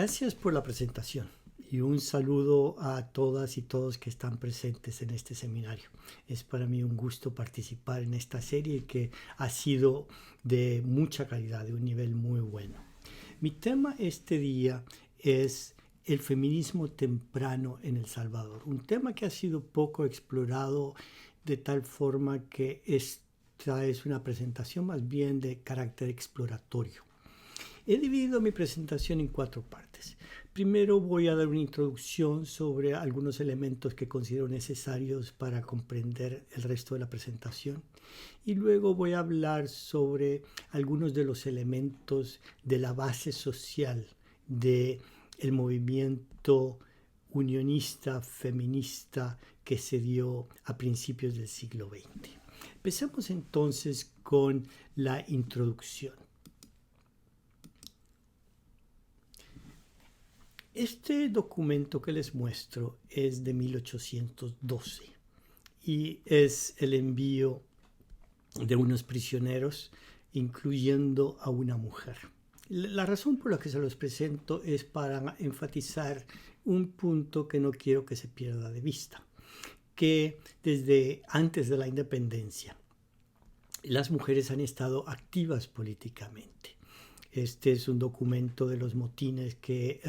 Gracias por la presentación y un saludo a todas y todos que están presentes en este seminario. Es para mí un gusto participar en esta serie que ha sido de mucha calidad, de un nivel muy bueno. Mi tema este día es el feminismo temprano en El Salvador, un tema que ha sido poco explorado de tal forma que esta es una presentación más bien de carácter exploratorio. He dividido mi presentación en 4 partes. Primero voy a dar una introducción sobre algunos elementos que considero necesarios para comprender el resto de la presentación. Y luego voy a hablar sobre algunos de los elementos de la base social del movimiento unionista, feminista que se dio a principios del siglo XX. Empecemos entonces con la introducción. Este documento que les muestro es de 1812 y es el envío de unos prisioneros, incluyendo a una mujer. La razón por la que se los presento es para enfatizar un punto que no quiero que se pierda de vista, que desde antes de la independencia las mujeres han estado activas políticamente. Este es un documento de los motines que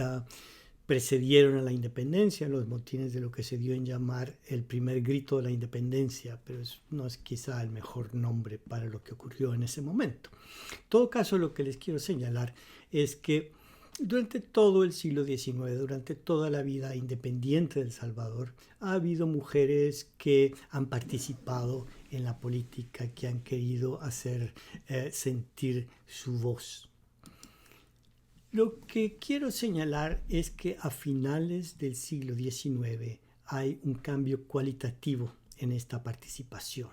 precedieron a la independencia, los motines de lo que se dio en llamar el primer grito de la independencia, pero no es quizá el mejor nombre para lo que ocurrió en ese momento. En todo caso, lo que les quiero señalar es que durante todo el siglo XIX, durante toda la vida independiente de El Salvador, ha habido mujeres que han participado en la política, que han querido hacer sentir su voz. Lo que quiero señalar es que a finales del siglo XIX hay un cambio cualitativo en esta participación,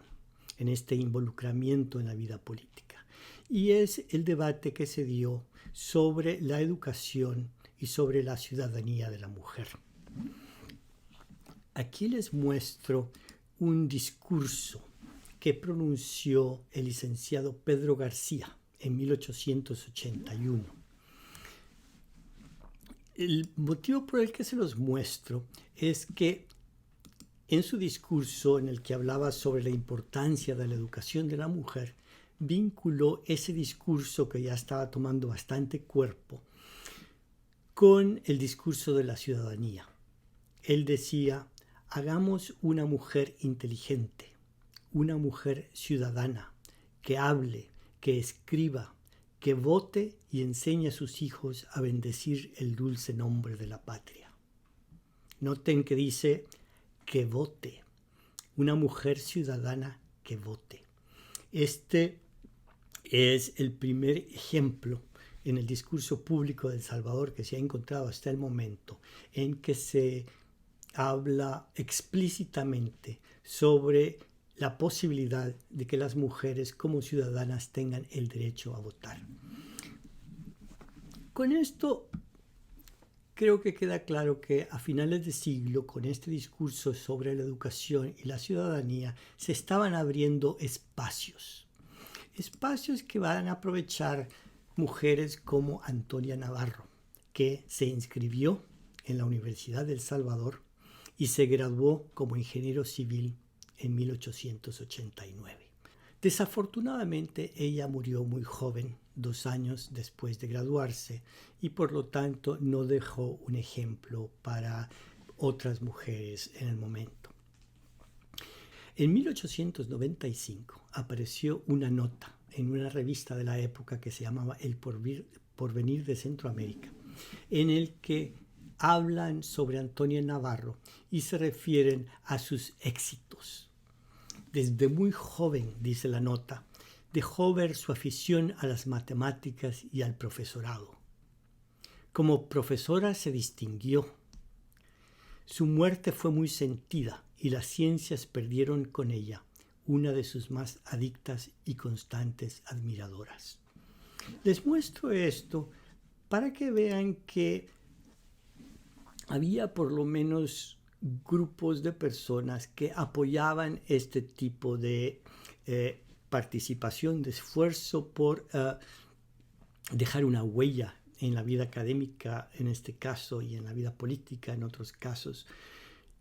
en este involucramiento en la vida política. Y es el debate que se dio sobre la educación y sobre la ciudadanía de la mujer. Aquí les muestro un discurso que pronunció el licenciado Pedro García en 1881. El motivo por el que se los muestro es que en su discurso, en el que hablaba sobre la importancia de la educación de la mujer, vinculó ese discurso que ya estaba tomando bastante cuerpo con el discurso de la ciudadanía. Él decía: hagamos una mujer inteligente, una mujer ciudadana, que hable, que escriba, que vote y enseñe a sus hijos a bendecir el dulce nombre de la patria. Noten que dice que vote, una mujer ciudadana que vote. Este es el primer ejemplo en el discurso público de El Salvador que se ha encontrado hasta el momento en que se habla explícitamente sobre la posibilidad de que las mujeres como ciudadanas tengan el derecho a votar. Con esto creo que queda claro que a finales de siglo, con este discurso sobre la educación y la ciudadanía, se estaban abriendo espacios que van a aprovechar mujeres como Antonia Navarro, que se inscribió en la Universidad de El Salvador y se graduó como ingeniero civil en 1889. Desafortunadamente, ella murió muy joven, 2 años después de graduarse, y por lo tanto no dejó un ejemplo para otras mujeres en el momento. En 1895 apareció una nota en una revista de la época que se llamaba El Porvenir de Centroamérica, en el que hablan sobre Antonia Navarro y se refieren a sus éxitos. Desde muy joven, dice la nota, dejó ver su afición a las matemáticas y al profesorado. Como profesora se distinguió. Su muerte fue muy sentida y las ciencias perdieron con ella una de sus más adictas y constantes admiradoras. Les muestro esto para que vean que había por lo menos grupos de personas que apoyaban este tipo de participación, de esfuerzo por dejar una huella en la vida académica en este caso y en la vida política en otros casos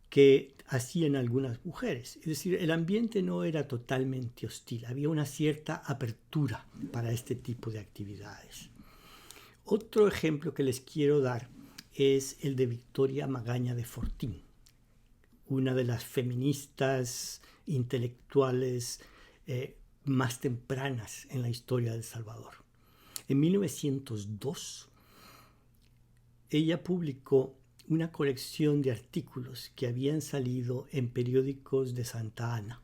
que hacían algunas mujeres. Es decir, el ambiente no era totalmente hostil, había una cierta apertura para este tipo de actividades. Otro ejemplo que les quiero dar es el de Victoria Magaña de Fortín, una de las feministas intelectuales más tempranas en la historia de El Salvador. En 1902, ella publicó una colección de artículos que habían salido en periódicos de Santa Ana,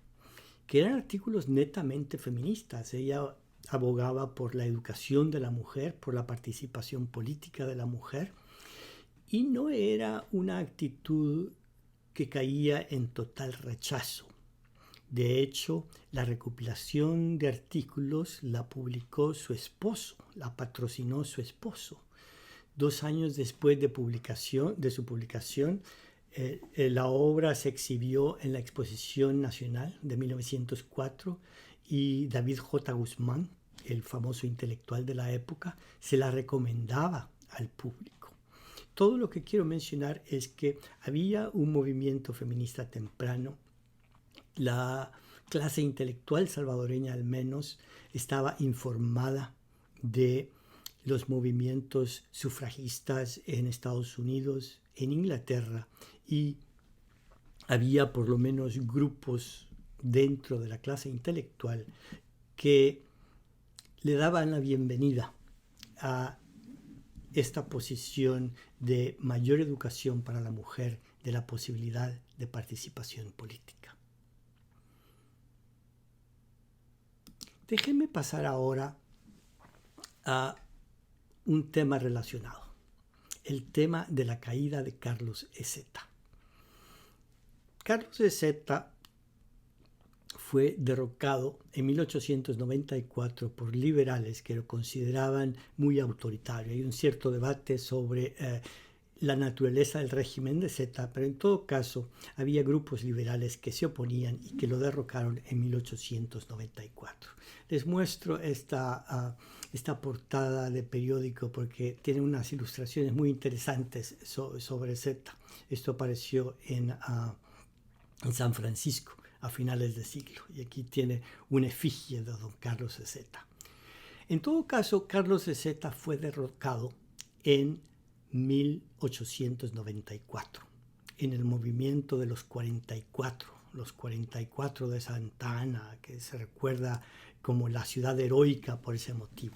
que eran artículos netamente feministas. Ella abogaba por la educación de la mujer, por la participación política de la mujer, y no era una actitud que caía en total rechazo. De hecho, la recopilación de artículos la publicó su esposo, la patrocinó su esposo. 2 años después de su publicación, la obra se exhibió en la Exposición Nacional de 1904 y David J. Guzmán, el famoso intelectual de la época, se la recomendaba al público. Todo lo que quiero mencionar es que había un movimiento feminista temprano. La clase intelectual salvadoreña al menos estaba informada de los movimientos sufragistas en Estados Unidos, en Inglaterra, y había por lo menos grupos dentro de la clase intelectual que le daban la bienvenida a esta posición de mayor educación para la mujer, de la posibilidad de participación política. Déjenme pasar ahora a un tema relacionado, el tema de la caída de Carlos Ezeta. Carlos Ezeta fue derrocado en 1894 por liberales que lo consideraban muy autoritario. Hay un cierto debate sobre la naturaleza del régimen de Ezeta, pero en todo caso había grupos liberales que se oponían y que lo derrocaron en 1894. Les muestro esta portada de periódico porque tiene unas ilustraciones muy interesantes sobre Ezeta. Esto apareció en San Francisco a finales de siglo, y aquí tiene una efigie de don Carlos Ezeta. En todo caso, Carlos Ezeta fue derrocado en 1894, en el movimiento de los 44 de Santa Ana, que se recuerda como la ciudad heroica por ese motivo.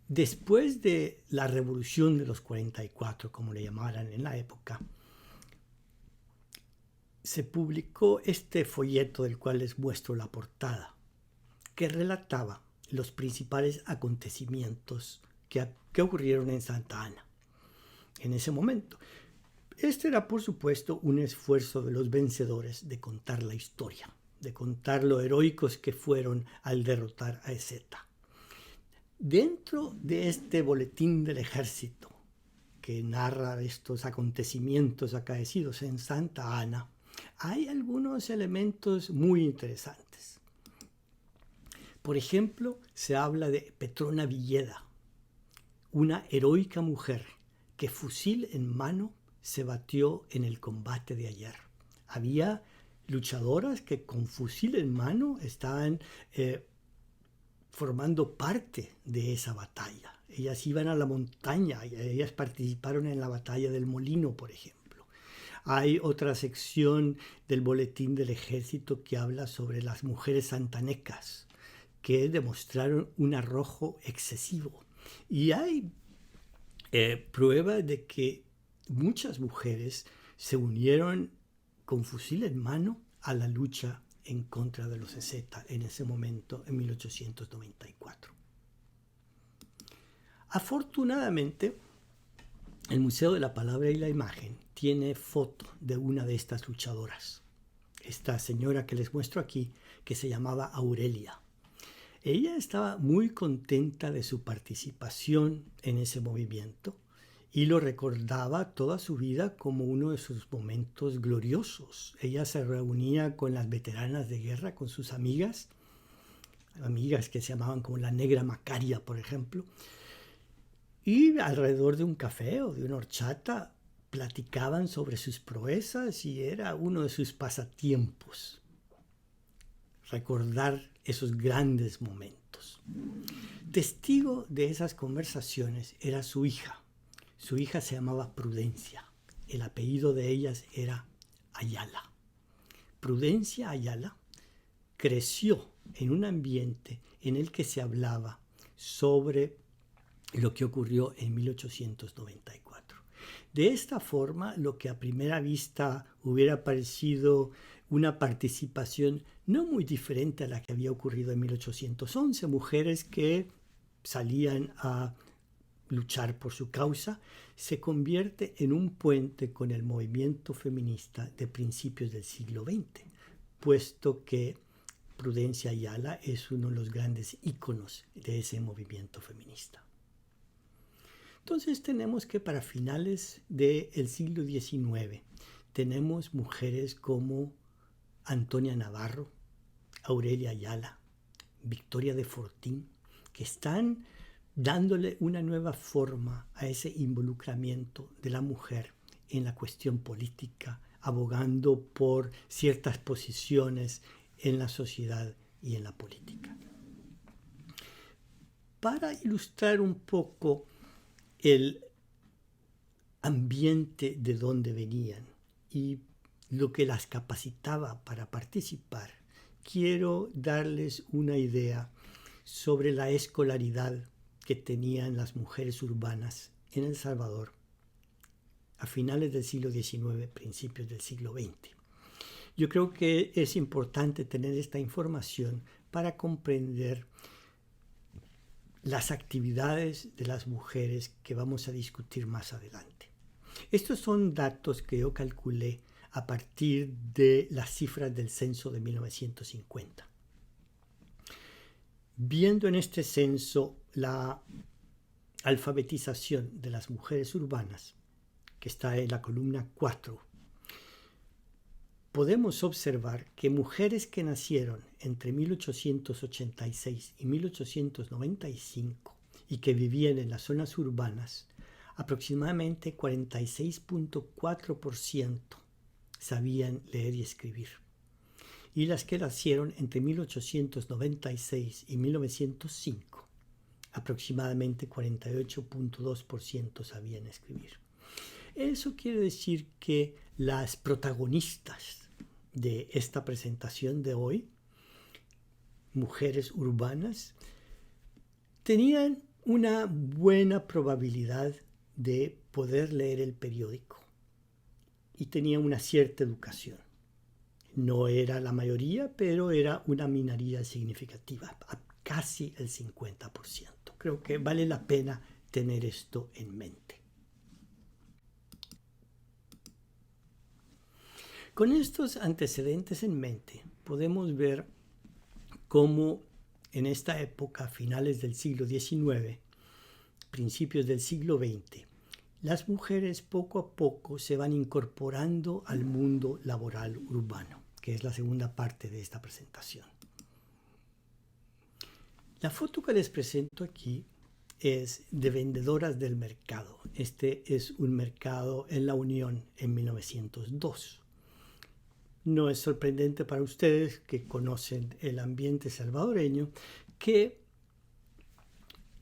Después de la revolución de los 44, como le llamaran en la época, se publicó este folleto del cual les muestro la portada, que relataba los principales acontecimientos que ocurrieron en Santa Ana en ese momento. Este era, por supuesto, un esfuerzo de los vencedores de contar la historia, de contar lo heroicos que fueron al derrotar a Ezeta. Dentro de este boletín del ejército que narra estos acontecimientos acaecidos en Santa Ana, hay algunos elementos muy interesantes. Por ejemplo, se habla de Petrona Villeda, una heroica mujer que fusil en mano se batió en el combate de ayer. Había luchadoras que con fusil en mano estaban formando parte de esa batalla. Ellas iban a la montaña y ellas participaron en la batalla del Molino, por ejemplo. Hay otra sección del boletín del ejército que habla sobre las mujeres santanecas, que demostraron un arrojo excesivo. Y hay prueba de que muchas mujeres se unieron con fusil en mano a la lucha en contra de los Ezeta en ese momento, en 1894. Afortunadamente, el Museo de la Palabra y la Imagen tiene foto de una de estas luchadoras, esta señora que les muestro aquí, que se llamaba Aurelia. Ella estaba muy contenta de su participación en ese movimiento y lo recordaba toda su vida como uno de sus momentos gloriosos. Ella se reunía con las veteranas de guerra, con sus amigas que se llamaban como la Negra Macaria, por ejemplo, y alrededor de un café o de una horchata platicaban sobre sus proezas y era uno de sus pasatiempos recordar esos grandes momentos. Testigo de esas conversaciones era su hija. Su hija se llamaba Prudencia. El apellido de ellas era Ayala. Prudencia Ayala creció en un ambiente en el que se hablaba sobre lo que ocurrió en 1894. De esta forma, lo que a primera vista hubiera parecido una participación no muy diferente a la que había ocurrido en 1811, mujeres que salían a luchar por su causa, se convierte en un puente con el movimiento feminista de principios del siglo XX, puesto que Prudencia Ayala es uno de los grandes íconos de ese movimiento feminista. Entonces tenemos que para finales del siglo XIX tenemos mujeres como Antonia Navarro, Aurelia Ayala, Victoria de Fortín, que están dándole una nueva forma a ese involucramiento de la mujer en la cuestión política, abogando por ciertas posiciones en la sociedad y en la política. Para ilustrar un poco el ambiente de donde venían y lo que las capacitaba para participar, quiero darles una idea sobre la escolaridad que tenían las mujeres urbanas en El Salvador a finales del siglo XIX, principios del siglo XX. Yo creo que es importante tener esta información para comprender las actividades de las mujeres que vamos a discutir más adelante. Estos son datos que yo calculé a partir de las cifras del censo de 1950. Viendo en este censo la alfabetización de las mujeres urbanas, que está en la columna 4, podemos observar que mujeres que nacieron entre 1886 y 1895 y que vivían en las zonas urbanas, aproximadamente 46.4% sabían leer y escribir. Y las que nacieron entre 1896 y 1905, aproximadamente 48.2% sabían escribir. Eso quiere decir que las protagonistas de esta presentación de hoy, mujeres urbanas, tenían una buena probabilidad de poder leer el periódico y tenían una cierta educación. No era la mayoría, pero era una minoría significativa, casi el 50%. Creo que vale la pena tener esto en mente. Con estos antecedentes en mente, podemos ver cómo en esta época, finales del siglo XIX, principios del siglo XX, las mujeres poco a poco se van incorporando al mundo laboral urbano, que es la segunda parte de esta presentación. La foto que les presento aquí es de vendedoras del mercado. Este es un mercado en La Unión en 1902. No es sorprendente para ustedes que conocen el ambiente salvadoreño que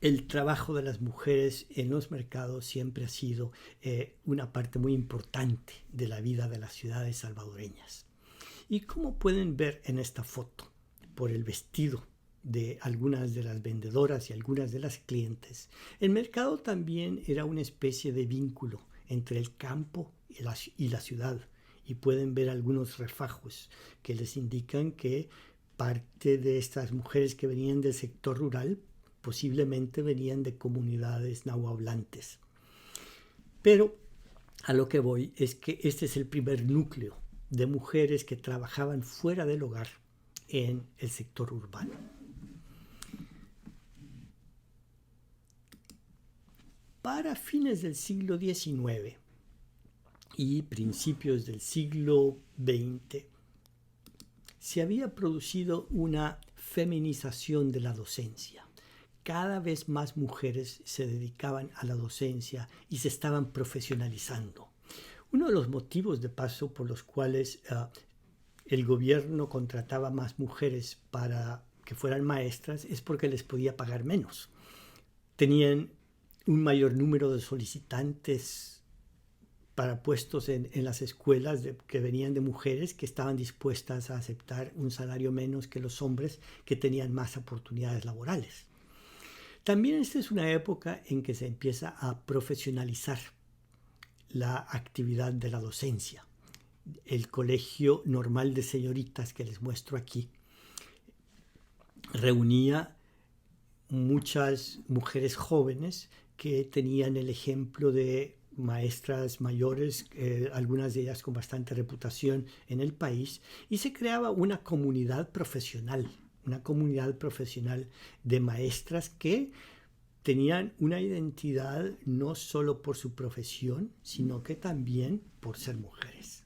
el trabajo de las mujeres en los mercados siempre ha sido una parte muy importante de la vida de las ciudades salvadoreñas. Y como pueden ver en esta foto, por el vestido de algunas de las vendedoras y algunas de las clientes, el mercado también era una especie de vínculo entre el campo y la ciudad. Y pueden ver algunos refajos que les indican que parte de estas mujeres que venían del sector rural posiblemente venían de comunidades nahuablantes. Pero a lo que voy es que este es el primer núcleo de mujeres que trabajaban fuera del hogar en el sector urbano. Para fines del siglo XIX y principios del siglo XX, se había producido una feminización de la docencia. cada vez más mujeres se dedicaban a la docencia y se estaban profesionalizando. Uno de los motivos de paso por los cuales el gobierno contrataba más mujeres para que fueran maestras es porque les podía pagar menos. Tenían un mayor número de solicitantes para puestos en las escuelas que venían de mujeres que estaban dispuestas a aceptar un salario menos que los hombres que tenían más oportunidades laborales. También esta es una época en que se empieza a profesionalizar la actividad de la docencia. El Colegio Normal de Señoritas que les muestro aquí reunía muchas mujeres jóvenes que tenían el ejemplo de maestras mayores, algunas de ellas con bastante reputación en el país, y se creaba una comunidad profesional de maestras que tenían una identidad no solo por su profesión, sino que también por ser mujeres.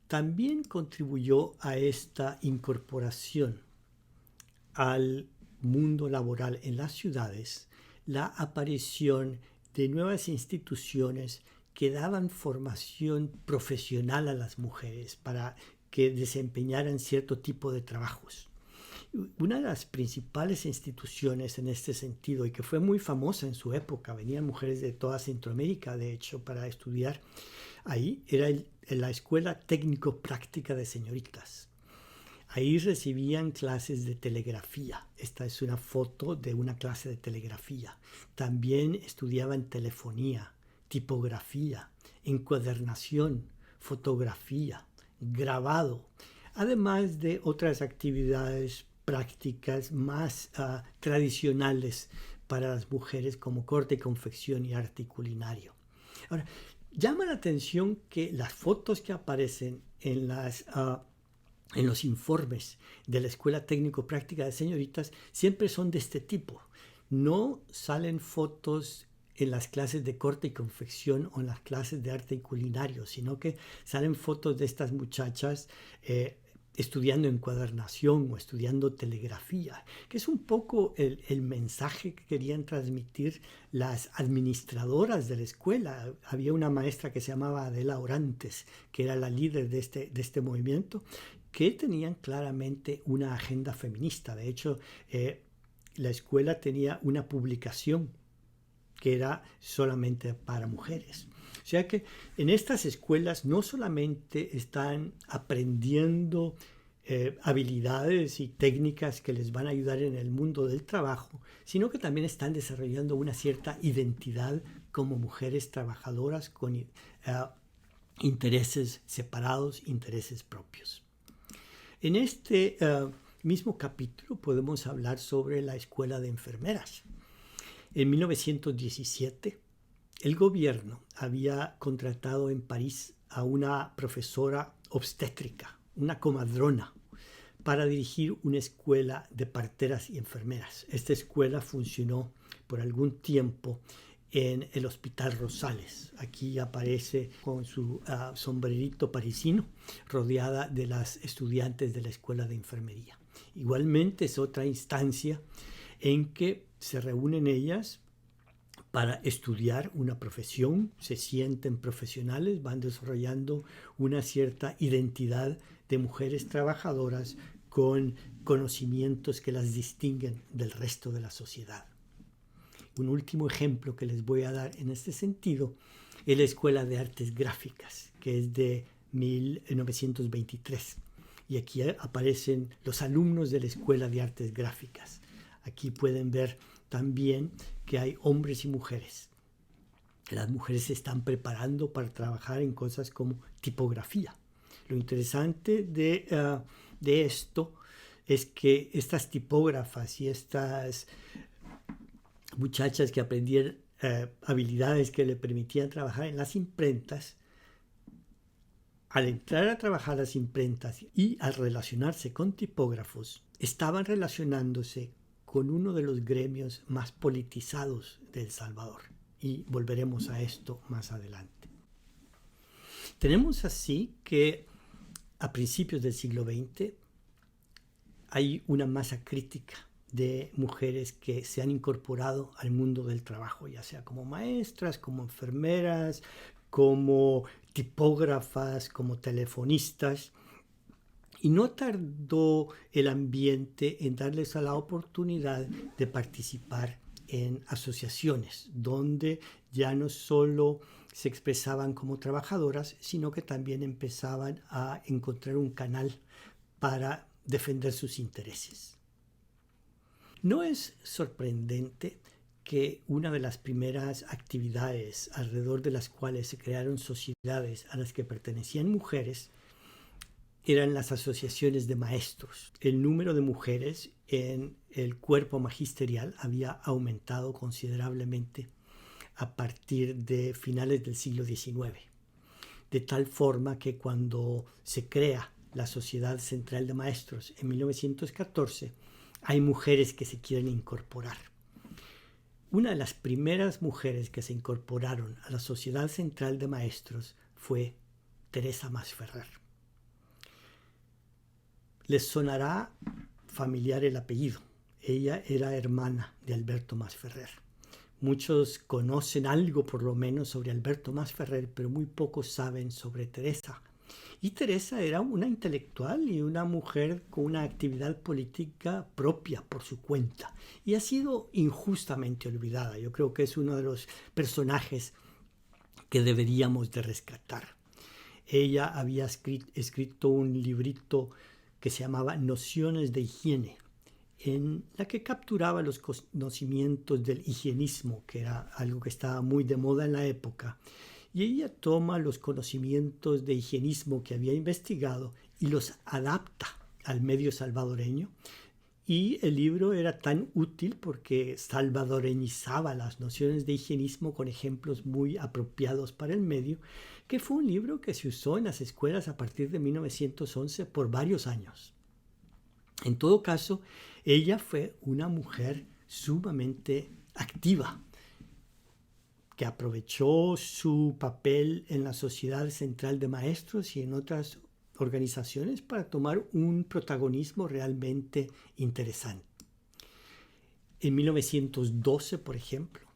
También contribuyó a esta incorporación al mundo laboral en las ciudades la aparición de nuevas instituciones que daban formación profesional a las mujeres para que desempeñaran cierto tipo de trabajos. Una de las principales instituciones en este sentido, y que fue muy famosa en su época, venían mujeres de toda Centroamérica, de hecho, para estudiar ahí, era la Escuela Técnico-Práctica de Señoritas. Ahí recibían clases de telegrafía. Esta es una foto de una clase de telegrafía. También estudiaban telefonía, tipografía, encuadernación, fotografía, grabado, además de otras actividades prácticas más tradicionales para las mujeres como corte y confección y arte culinario. Ahora, llama la atención que las fotos que aparecen en los informes de la Escuela Técnico-Práctica de Señoritas siempre son de este tipo. No salen fotos en las clases de corte y confección o en las clases de arte y culinario, sino que salen fotos de estas muchachas estudiando encuadernación o estudiando telegrafía, que es un poco el mensaje que querían transmitir las administradoras de la escuela. Había una maestra que se llamaba Adela Orantes, que era la líder de este movimiento, que tenían claramente una agenda feminista. De hecho, la escuela tenía una publicación que era solamente para mujeres. O sea que en estas escuelas no solamente están aprendiendo habilidades y técnicas que les van a ayudar en el mundo del trabajo, sino que también están desarrollando una cierta identidad como mujeres trabajadoras con intereses separados, intereses propios. En este mismo capítulo podemos hablar sobre la escuela de enfermeras. En 1917, el gobierno había contratado en París a una profesora obstétrica, una comadrona, para dirigir una escuela de parteras y enfermeras. Esta escuela funcionó por algún tiempo en el Hospital Rosales. Aquí aparece con su sombrerito parisino, rodeada de las estudiantes de la Escuela de Enfermería. Igualmente es otra instancia en que se reúnen ellas para estudiar una profesión, se sienten profesionales, van desarrollando una cierta identidad de mujeres trabajadoras con conocimientos que las distinguen del resto de la sociedad. Un último ejemplo que les voy a dar en este sentido es la Escuela de Artes Gráficas, que es de 1923. Y aquí aparecen los alumnos de la Escuela de Artes Gráficas. Aquí pueden ver también que hay hombres y mujeres. Las mujeres se están preparando para trabajar en cosas como tipografía. Lo interesante de esto es que estas tipógrafas y estas muchachas que aprendían habilidades que le permitían trabajar en las imprentas, al entrar a trabajar las imprentas y al relacionarse con tipógrafos, estaban relacionándose con uno de los gremios más politizados de El Salvador. Y volveremos a esto más adelante. Tenemos así que a principios del siglo XX hay una masa crítica de mujeres que se han incorporado al mundo del trabajo, ya sea como maestras, como enfermeras, como tipógrafas, como telefonistas. Y no tardó el ambiente en darles a la oportunidad de participar en asociaciones, donde ya no solo se expresaban como trabajadoras, sino que también empezaban a encontrar un canal para defender sus intereses. No es sorprendente que una de las primeras actividades alrededor de las cuales se crearon sociedades a las que pertenecían mujeres eran las asociaciones de maestros. El número de mujeres en el cuerpo magisterial había aumentado considerablemente a partir de finales del siglo XIX, de tal forma que cuando se crea la Sociedad Central de Maestros en 1914, hay mujeres que se quieren incorporar. Una de las primeras mujeres que se incorporaron a la Sociedad Central de Maestros fue Teresa Masferrer. Les sonará familiar el apellido. Ella era hermana de Alberto Masferrer. Muchos conocen algo por lo menos sobre Alberto Masferrer, pero muy pocos saben sobre Teresa. Y Teresa era una intelectual y una mujer con una actividad política propia por su cuenta. Y ha sido injustamente olvidada. Yo creo que es uno de los personajes que deberíamos de rescatar. Ella había escrito un librito que se llamaba Nociones de Higiene, en la que capturaba los conocimientos del higienismo, que era algo que estaba muy de moda en la época. Y ella toma los conocimientos de higienismo que había investigado y los adapta al medio salvadoreño. Y el libro era tan útil porque salvadoreñizaba las nociones de higienismo con ejemplos muy apropiados para el medio, que fue un libro que se usó en las escuelas a partir de 1911 por varios años. En todo caso, ella fue una mujer sumamente activa, que aprovechó su papel en la Sociedad Central de Maestros y en otras organizaciones para tomar un protagonismo realmente interesante. En 1912, por ejemplo,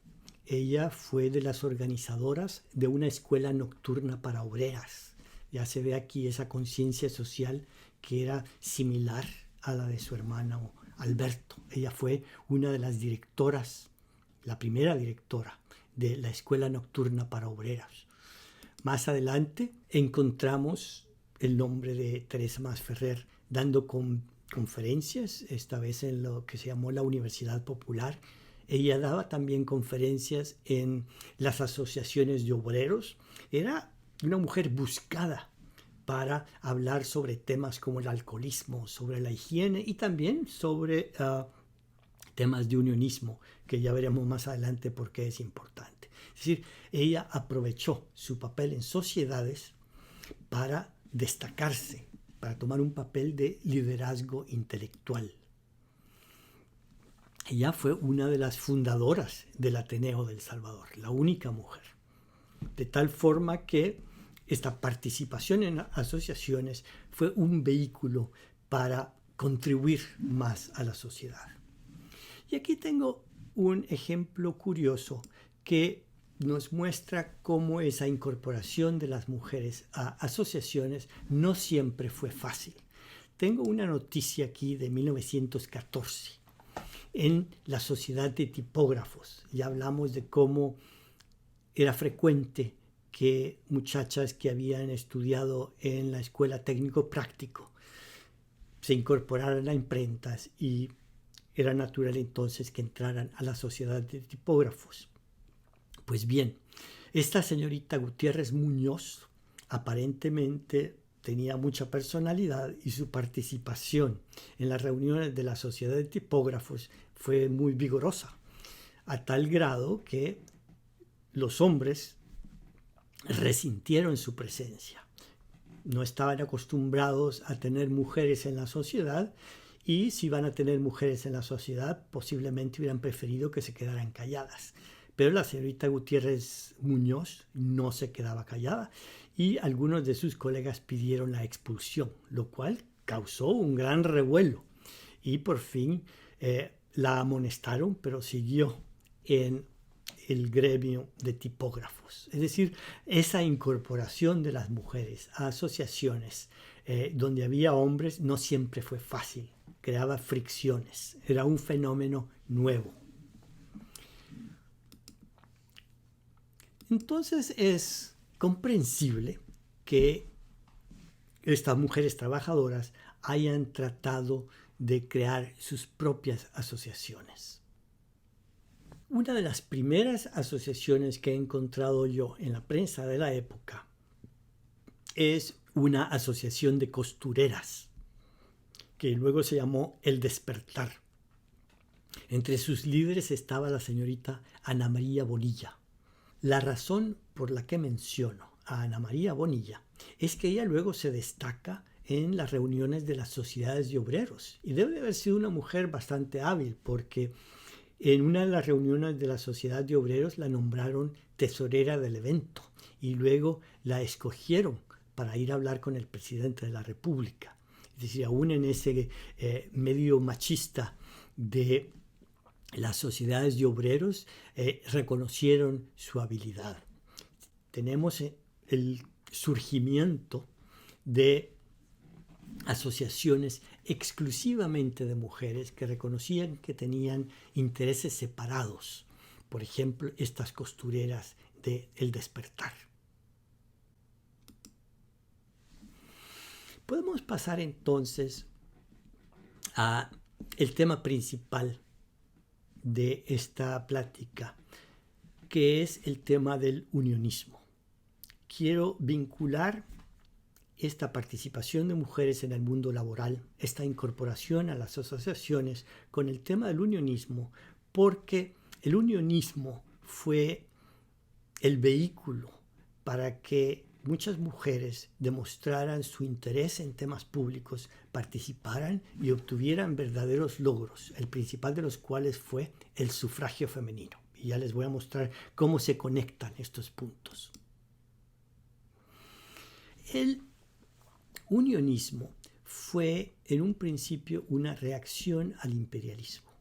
ella fue de las organizadoras de una escuela nocturna para obreras. Ya se ve aquí esa conciencia social que era similar a la de su hermano Alberto. Ella fue una de las directoras, la primera directora de la escuela nocturna para obreras. Más adelante encontramos el nombre de Teresa Masferrer dando conferencias, esta vez en lo que se llamó la Universidad Popular. Ella daba también conferencias en las asociaciones de obreros. Era una mujer buscada para hablar sobre temas como el alcoholismo, sobre la higiene y también sobre temas de unionismo, que ya veremos más adelante por qué es importante. Es decir, ella aprovechó su papel en sociedades para destacarse, para tomar un papel de liderazgo intelectual. Ella fue una de las fundadoras del Ateneo de El Salvador, la única mujer. De tal forma que esta participación en asociaciones fue un vehículo para contribuir más a la sociedad. Y aquí tengo un ejemplo curioso que nos muestra cómo esa incorporación de las mujeres a asociaciones no siempre fue fácil. Tengo una noticia aquí de 1914 en la Sociedad de Tipógrafos. Ya hablamos de cómo era frecuente que muchachas que habían estudiado en la escuela técnico-práctico se incorporaran a imprentas y era natural entonces que entraran a la Sociedad de Tipógrafos. Pues bien, esta señorita Gutiérrez Muñoz aparentemente tenía mucha personalidad y su participación en las reuniones de la Sociedad de Tipógrafos fue muy vigorosa, a tal grado que los hombres resintieron su presencia. No estaban acostumbrados a tener mujeres en la sociedad y si iban a tener mujeres en la sociedad posiblemente hubieran preferido que se quedaran calladas. Pero la señorita Gutiérrez Muñoz no se quedaba callada y algunos de sus colegas pidieron la expulsión, lo cual causó un gran revuelo. Y por fin la amonestaron, pero siguió en el gremio de tipógrafos. Es decir, esa incorporación de las mujeres a asociaciones donde había hombres no siempre fue fácil, creaba fricciones, era un fenómeno nuevo. Entonces es comprensible que estas mujeres trabajadoras hayan tratado de crear sus propias asociaciones. Una de las primeras asociaciones que he encontrado yo en la prensa de la época es una asociación de costureras, que luego se llamó El Despertar. Entre sus líderes estaba la señorita Ana María Bonilla. La razón por la que menciono a Ana María Bonilla es que ella luego se destaca en las reuniones de las sociedades de obreros y debe de haber sido una mujer bastante hábil, porque en una de las reuniones de la sociedad de obreros la nombraron tesorera del evento y luego la escogieron para ir a hablar con el presidente de la República. Es decir, aún en ese medio machista de las sociedades de obreros reconocieron su habilidad. Tenemos el surgimiento de asociaciones exclusivamente de mujeres que reconocían que tenían intereses separados. Por ejemplo, estas costureras de El Despertar. Podemos pasar entonces a el tema principal de esta plática, que es el tema del unionismo. Quiero vincular esta participación de mujeres en el mundo laboral, esta incorporación a las asociaciones con el tema del unionismo, porque el unionismo fue el vehículo para que muchas mujeres demostraran su interés en temas públicos, participaran y obtuvieran verdaderos logros, el principal de los cuales fue el sufragio femenino. Y ya les voy a mostrar cómo se conectan estos puntos. El unionismo fue en un principio una reacción al imperialismo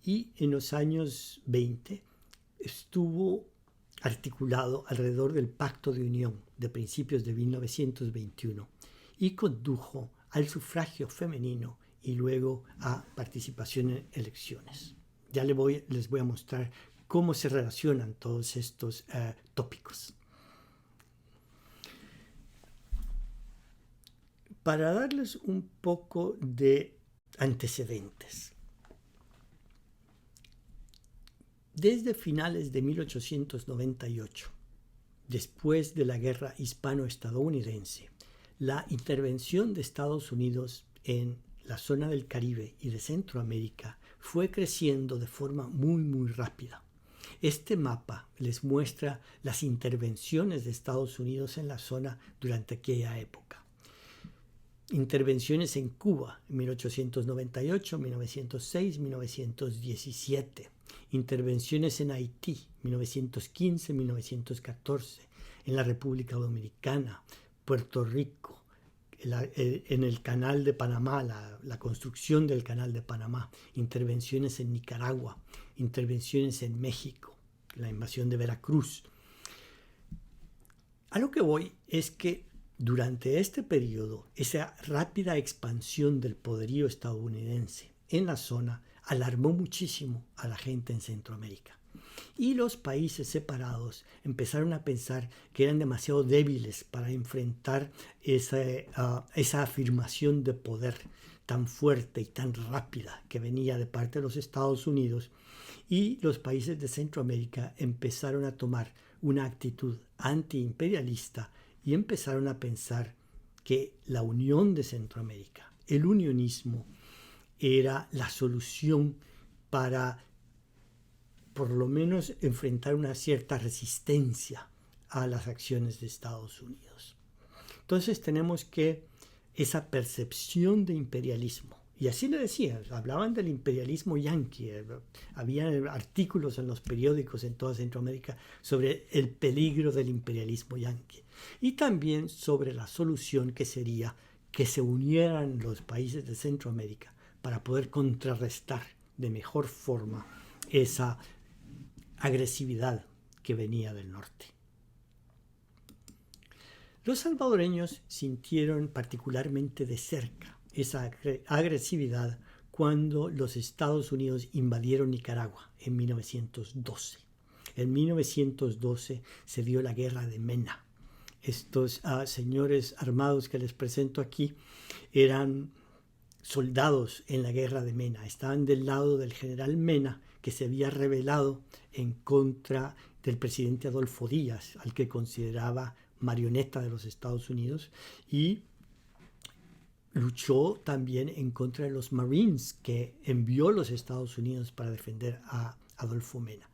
y en los años 20 estuvo articulado alrededor del Pacto de Unión de principios de 1921 y condujo al sufragio femenino y luego a participación en elecciones. Ya les voy a mostrar cómo se relacionan todos estos tópicos. Para darles un poco de antecedentes. Desde finales de 1898, después de la guerra hispano-estadounidense, la intervención de Estados Unidos en la zona del Caribe y de Centroamérica fue creciendo de forma muy rápida. Este mapa les muestra las intervenciones de Estados Unidos en la zona durante aquella época. Intervenciones en Cuba en 1898, 1906, 1917. Intervenciones en Haití, 1915, 1914. En la República Dominicana, Puerto Rico, en el Canal de Panamá, la construcción del Canal de Panamá. Intervenciones en Nicaragua, intervenciones en México, la invasión de Veracruz. A lo que voy es que durante este periodo, esa rápida expansión del poderío estadounidense en la zona alarmó muchísimo a la gente en Centroamérica. Y los países separados empezaron a pensar que eran demasiado débiles para enfrentar esa afirmación de poder tan fuerte y tan rápida que venía de parte de los Estados Unidos, y los países de Centroamérica empezaron a tomar una actitud antiimperialista y empezaron a pensar que la unión de Centroamérica, el unionismo, era la solución para por lo menos enfrentar una cierta resistencia a las acciones de Estados Unidos. Entonces tenemos que esa percepción de imperialismo, y así le decían, hablaban del imperialismo yanqui, había artículos en los periódicos en toda Centroamérica sobre el peligro del imperialismo yanqui y también sobre la solución que sería que se unieran los países de Centroamérica para poder contrarrestar de mejor forma esa agresividad que venía del norte. Los salvadoreños sintieron particularmente de cerca esa agresividad cuando los Estados Unidos invadieron Nicaragua en 1912. En 1912 se dio la guerra de Mena. Estos señores armados que les presento aquí eran soldados en la guerra de Mena. Estaban del lado del general Mena, que se había rebelado en contra del presidente Adolfo Díaz, al que consideraba marioneta de los Estados Unidos, y luchó también en contra de los Marines que envió los Estados Unidos para defender a Adolfo Mena.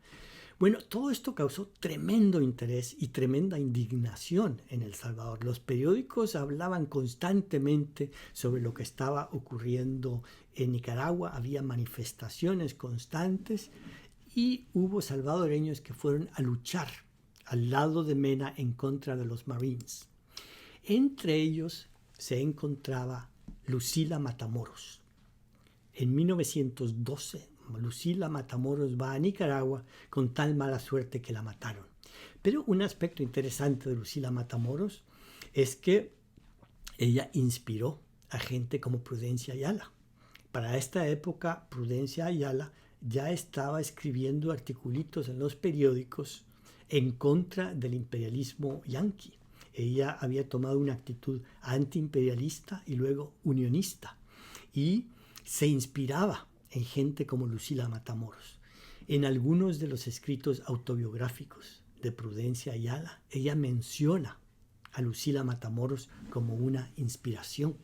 Bueno, todo esto causó tremendo interés y tremenda indignación en El Salvador. Los periódicos hablaban constantemente sobre lo que estaba ocurriendo en Nicaragua, había manifestaciones constantes y hubo salvadoreños que fueron a luchar al lado de Mena en contra de los Marines. Entre ellos se encontraba Lucila Matamoros. En 1912, Lucila Matamoros va a Nicaragua con tal mala suerte que la mataron. Pero un aspecto interesante de Lucila Matamoros es que ella inspiró a gente como Prudencia Ayala. Para esta época, Prudencia Ayala ya estaba escribiendo articulitos en los periódicos en contra del imperialismo yanqui. Ella había tomado una actitud antiimperialista y luego unionista y se inspiraba en gente como Lucila Matamoros. En algunos de los escritos autobiográficos de Prudencia Ayala, ella menciona a Lucila Matamoros como una inspiración.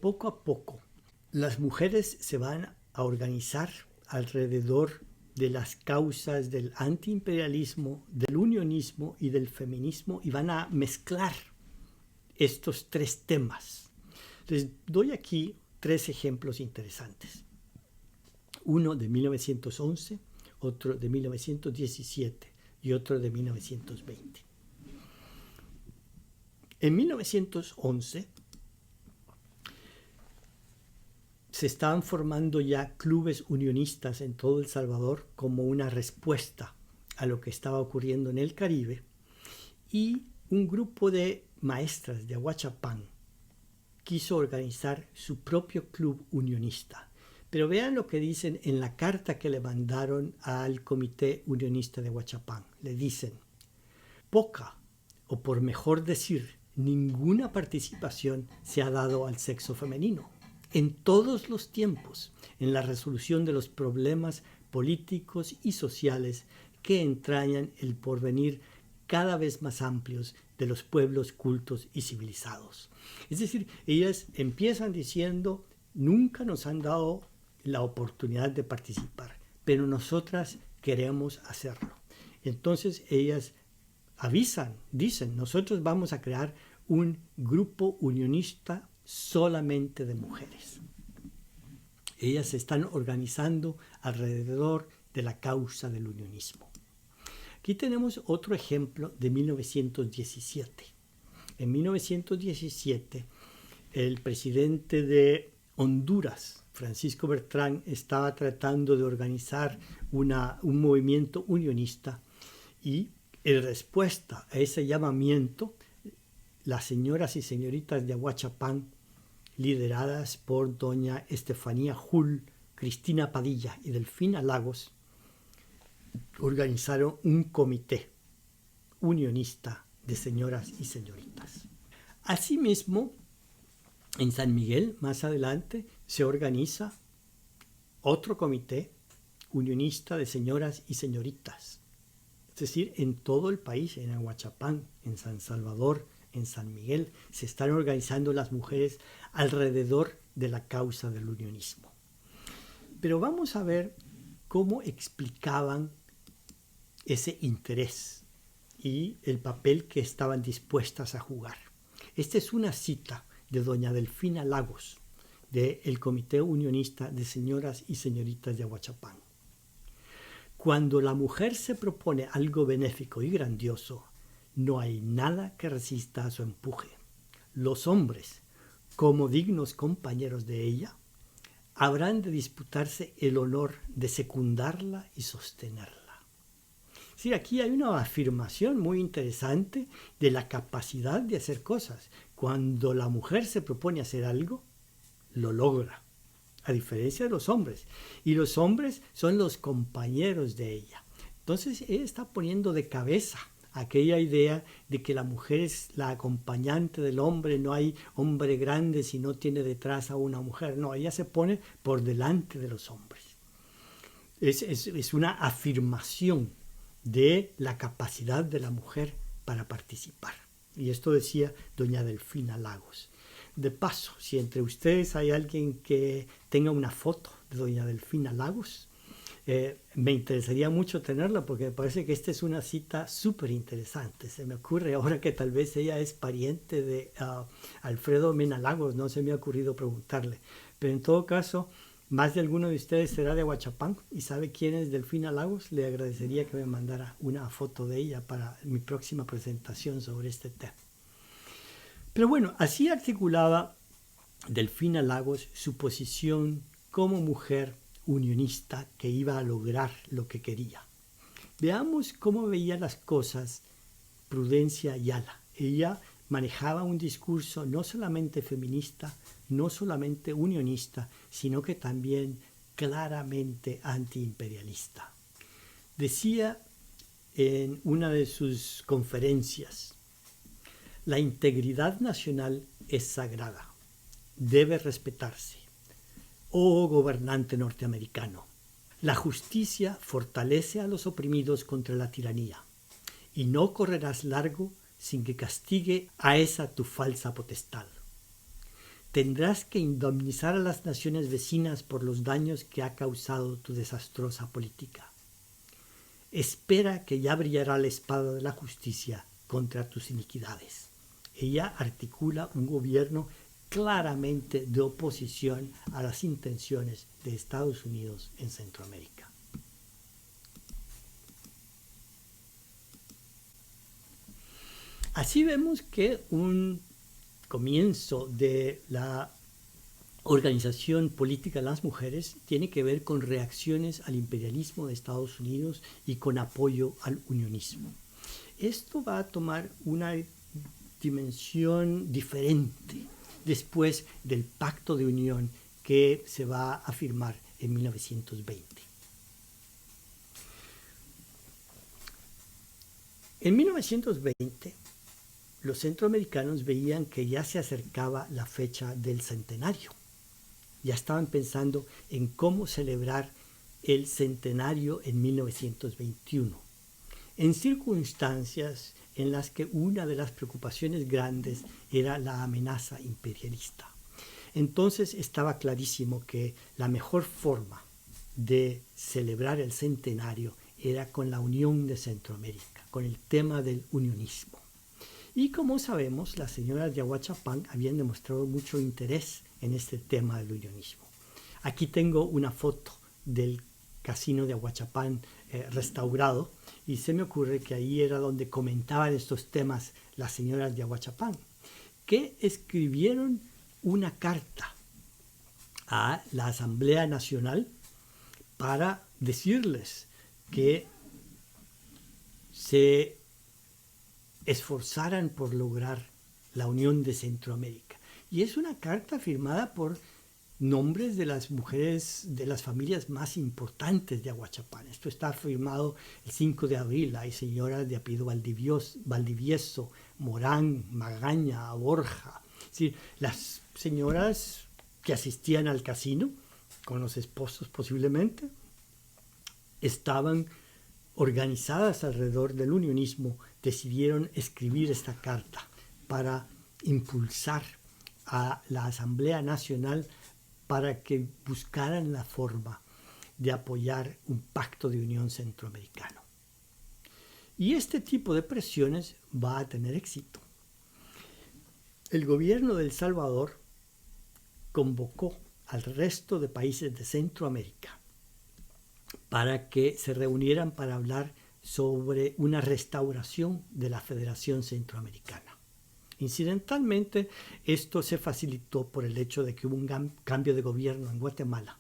Poco a poco, las mujeres se van a organizar alrededor de las causas del antiimperialismo, del unionismo y del feminismo y van a mezclar estos tres temas. Les doy aquí tres ejemplos interesantes. Uno de 1911, otro de 1917 y otro de 1920. En 1911 se estaban formando ya clubes unionistas en todo El Salvador como una respuesta a lo que estaba ocurriendo en el Caribe, y un grupo de maestras de Ahuachapán quiso organizar su propio club unionista. Pero vean lo que dicen en la carta que le mandaron al Comité Unionista de Ahuachapán. Le dicen: poca, o por mejor decir, ninguna participación se ha dado al sexo femenino en todos los tiempos en la resolución de los problemas políticos y sociales que entrañan el porvenir cada vez más amplios de los pueblos cultos y civilizados. Es decir, ellas empiezan diciendo: nunca nos han dado la oportunidad de participar, pero nosotras queremos hacerlo. Entonces ellas avisan, dicen: nosotros vamos a crear un grupo unionista solamente de mujeres. Ellas se están organizando alrededor de la causa del unionismo. Aquí tenemos otro ejemplo de 1917. En 1917, el presidente de Honduras, Francisco Bertrán, estaba tratando de organizar un movimiento unionista, y en respuesta a ese llamamiento, las señoras y señoritas de Ahuachapán, lideradas por doña Estefanía Hull, Cristina Padilla y Delfina Lagos, organizaron un comité unionista de señoras y señoritas. Asimismo, en San Miguel, más adelante, se organiza otro comité unionista de señoras y señoritas. Es decir, en todo el país, en Ahuachapán, en San Salvador, en San Miguel, se están organizando las mujeres alrededor de la causa del unionismo. Pero vamos a ver cómo explicaban ese interés y el papel que estaban dispuestas a jugar. Esta es una cita de doña Delfina Lagos, del Comité Unionista de Señoras y Señoritas de Ahuachapán. Cuando la mujer se propone algo benéfico y grandioso, no hay nada que resista a su empuje. Los hombres, como dignos compañeros de ella, habrán de disputarse el honor de secundarla y sostenerla. Sí, aquí hay una afirmación muy interesante de la capacidad de hacer cosas. Cuando la mujer se propone hacer algo, lo logra, a diferencia de los hombres. Y los hombres son los compañeros de ella. Entonces, ella está poniendo de cabeza aquella idea de que la mujer es la acompañante del hombre, no hay hombre grande si no tiene detrás a una mujer. No, ella se pone por delante de los hombres. Es una afirmación de la capacidad de la mujer para participar. Y esto decía doña Delfina Lagos. De paso, si entre ustedes hay alguien que tenga una foto de doña Delfina Lagos, me interesaría mucho tenerla porque me parece que esta es una cita súper interesante. Se me ocurre ahora que tal vez ella es pariente de Alfredo Mena Lagos, no se me ha ocurrido preguntarle. Pero en todo caso, más de alguno de ustedes será de Ahuachapán y sabe quién es Delfina Lagos. Le agradecería que me mandara una foto de ella para mi próxima presentación sobre este tema. Pero bueno, así articulaba Delfina Lagos su posición como mujer unionista que iba a lograr lo que quería. Veamos cómo veía las cosas Prudencia Ayala. Ella manejaba un discurso no solamente feminista, no solamente unionista, sino que también claramente antiimperialista. Decía en una de sus conferencias: la integridad nacional es sagrada, debe respetarse. Oh gobernante norteamericano, la justicia fortalece a los oprimidos contra la tiranía, y no correrás largo sin que castigue a esa tu falsa potestad. Tendrás que indemnizar a las naciones vecinas por los daños que ha causado tu desastrosa política. Espera que ya brillará la espada de la justicia contra tus iniquidades. Ella articula un gobierno claramente de oposición a las intenciones de Estados Unidos en Centroamérica. Así vemos que un comienzo de la organización política de las mujeres tiene que ver con reacciones al imperialismo de Estados Unidos y con apoyo al unionismo. Esto va a tomar una dimensión diferente después del Pacto de Unión que se va a firmar en 1920. En 1920, los centroamericanos veían que ya se acercaba la fecha del centenario. Ya estaban pensando en cómo celebrar el centenario en 1921, en circunstancias en las que una de las preocupaciones grandes era la amenaza imperialista. Entonces estaba clarísimo que la mejor forma de celebrar el centenario era con la unión de Centroamérica, con el tema del unionismo. Y como sabemos, las señoras de Ahuachapán habían demostrado mucho interés en este tema del unionismo. Aquí tengo una foto del casino de Ahuachapán restaurado, y se me ocurre que ahí era donde comentaban estos temas las señoras de Ahuachapán, que escribieron una carta a la Asamblea Nacional para decirles que se esforzaran por lograr la unión de Centroamérica. Y es una carta firmada por nombres de las mujeres de las familias más importantes de Ahuachapán. Esto está firmado el 5 de abril. Hay señoras de apellido Valdivieso, Morán, Magaña, Borja. Es decir, las señoras que asistían al casino, con los esposos posiblemente, estaban organizadas alrededor del unionismo, decidieron escribir esta carta para impulsar a la Asamblea Nacional para que buscaran la forma de apoyar un pacto de unión centroamericano. Y este tipo de presiones va a tener éxito. El gobierno de El Salvador convocó al resto de países de Centroamérica para que se reunieran para hablar sobre una restauración de la Federación Centroamericana. Incidentalmente, esto se facilitó por el hecho de que hubo un cambio de gobierno en Guatemala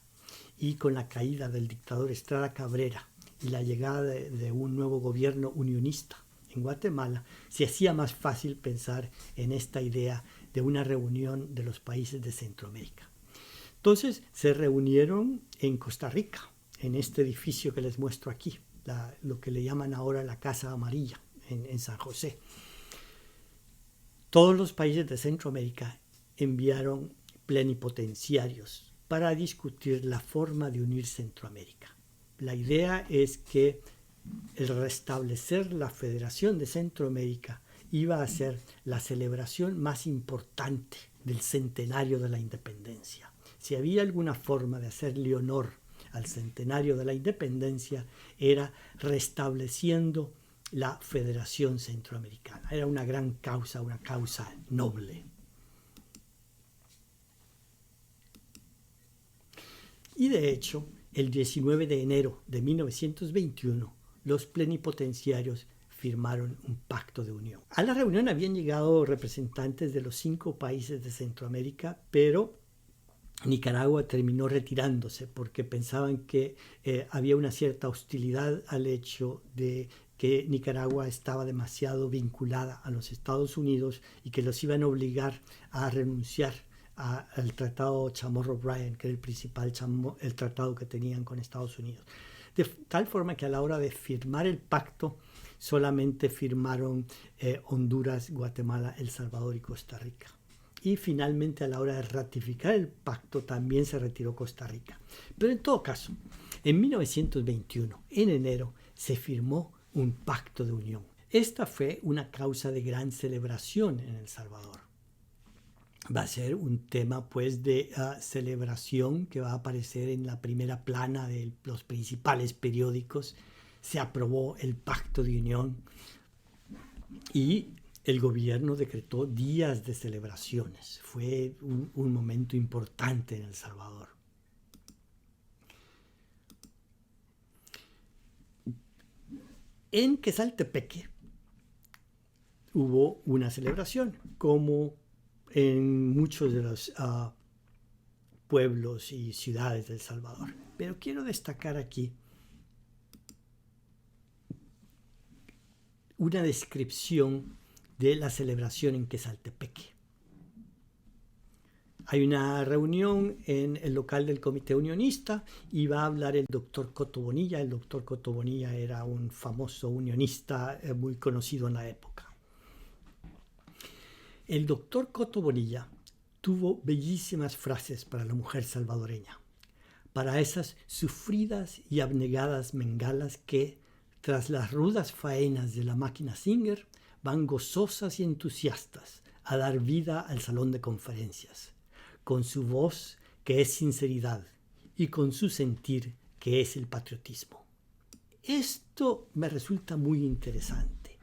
y con la caída del dictador Estrada Cabrera y la llegada de un nuevo gobierno unionista en Guatemala, se hacía más fácil pensar en esta idea de una reunión de los países de Centroamérica. Entonces se reunieron en Costa Rica, en este edificio que les muestro aquí, lo que le llaman ahora la Casa Amarilla, en San José. Todos los países de Centroamérica enviaron plenipotenciarios para discutir la forma de unir Centroamérica. La idea es que el restablecer la Federación de Centroamérica iba a ser la celebración más importante del centenario de la independencia. Si había alguna forma de hacerle honor al centenario de la independencia, era restableciendo la Federación Centroamericana. Era una gran causa, una causa noble. Y de hecho, el 19 de enero de 1921, los plenipotenciarios firmaron un pacto de unión. A la reunión habían llegado representantes de los 5 países de Centroamérica, pero Nicaragua terminó retirándose porque pensaban que había una cierta hostilidad al hecho de que Nicaragua estaba demasiado vinculada a los Estados Unidos y que los iban a obligar a renunciar al tratado Chamorro-Bryan, que era el principal el tratado que tenían con Estados Unidos. De tal forma que a la hora de firmar el pacto solamente firmaron Honduras, Guatemala, El Salvador y Costa Rica. Y finalmente a la hora de ratificar el pacto también se retiró Costa Rica. Pero en todo caso, en 1921, en enero, se firmó un pacto de unión. Esta fue una causa de gran celebración en El Salvador. Va a ser un tema pues de celebración que va a aparecer en la primera plana de los principales periódicos. Se aprobó el pacto de unión y el gobierno decretó días de celebraciones. Fue un momento importante en El Salvador. En Quesaltepeque hubo una celebración, como en muchos de los pueblos y ciudades de El Salvador. Pero quiero destacar aquí una descripción de la celebración en Quesaltepeque. Hay una reunión en el local del Comité Unionista y va a hablar el doctor Coto Bonilla. El doctor Coto Bonilla era un famoso unionista muy conocido en la época. El doctor Coto Bonilla tuvo bellísimas frases para la mujer salvadoreña, para esas sufridas y abnegadas mengalas que, tras las rudas faenas de la máquina Singer, van gozosas y entusiastas a dar vida al salón de conferencias, con su voz que es sinceridad y con su sentir que es el patriotismo. Esto me resulta muy interesante.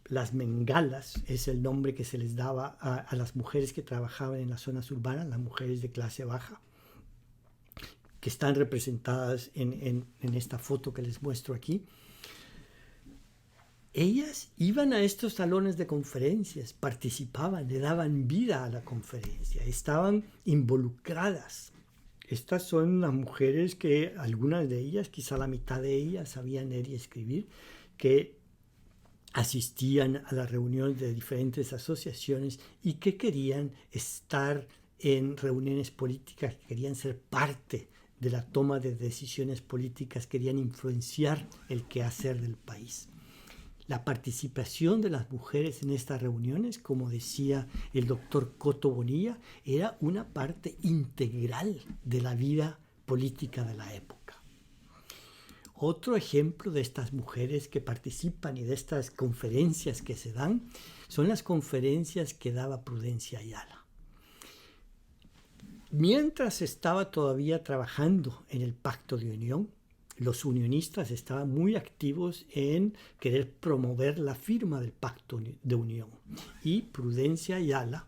Las mengalas es el nombre que se les daba a las mujeres que trabajaban en las zonas urbanas, las mujeres de clase baja, que están representadas en esta foto que les muestro aquí. Ellas iban a estos salones de conferencias, participaban, le daban vida a la conferencia, estaban involucradas. Estas son las mujeres que algunas de ellas, quizá la mitad de ellas, sabían leer y escribir, que asistían a las reuniones de diferentes asociaciones y que querían estar en reuniones políticas, que querían ser parte de la toma de decisiones políticas, querían influenciar el quehacer del país. La participación de las mujeres en estas reuniones, como decía el doctor Coto Bonilla, era una parte integral de la vida política de la época. Otro ejemplo de estas mujeres que participan y de estas conferencias que se dan son las conferencias que daba Prudencia Ayala. Mientras estaba todavía trabajando en el Pacto de Unión, los unionistas estaban muy activos en querer promover la firma del Pacto de Unión y Prudencia Ayala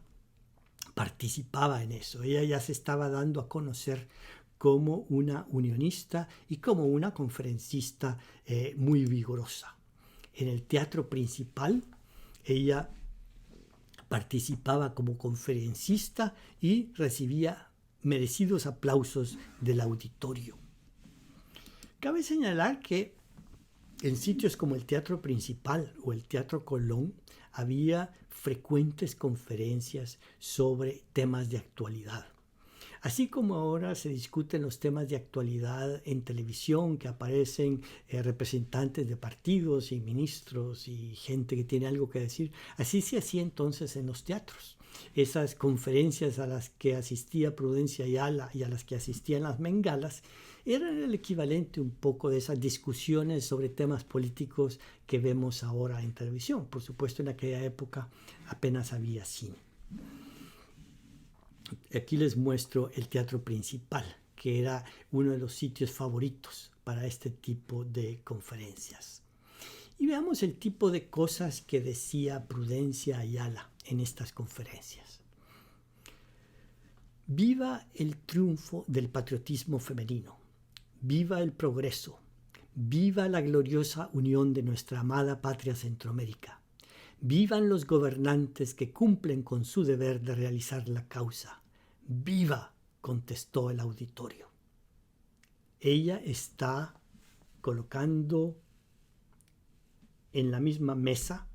participaba en eso. Ella ya se estaba dando a conocer como una unionista y como una conferencista muy vigorosa. En el teatro principal ella participaba como conferencista y recibía merecidos aplausos del auditorio. Cabe señalar que en sitios como el Teatro Principal o el Teatro Colón había frecuentes conferencias sobre temas de actualidad. Así como ahora se discuten los temas de actualidad en televisión, que aparecen representantes de partidos y ministros y gente que tiene algo que decir, así se hacía entonces en los teatros. Esas conferencias a las que asistía Prudencia Ayala y a las que asistían las Mengalas eran el equivalente un poco de esas discusiones sobre temas políticos que vemos ahora en televisión. Por supuesto, en aquella época apenas había cine. Aquí les muestro el Teatro Principal, que era uno de los sitios favoritos para este tipo de conferencias. Y veamos el tipo de cosas que decía Prudencia Ayala en estas conferencias. Viva el triunfo del patriotismo femenino, viva el progreso, viva la gloriosa unión de nuestra amada patria Centroamérica, vivan los gobernantes que cumplen con su deber de realizar la causa. ¡Viva!, contestó el auditorio. Ella está colocando en la misma mesa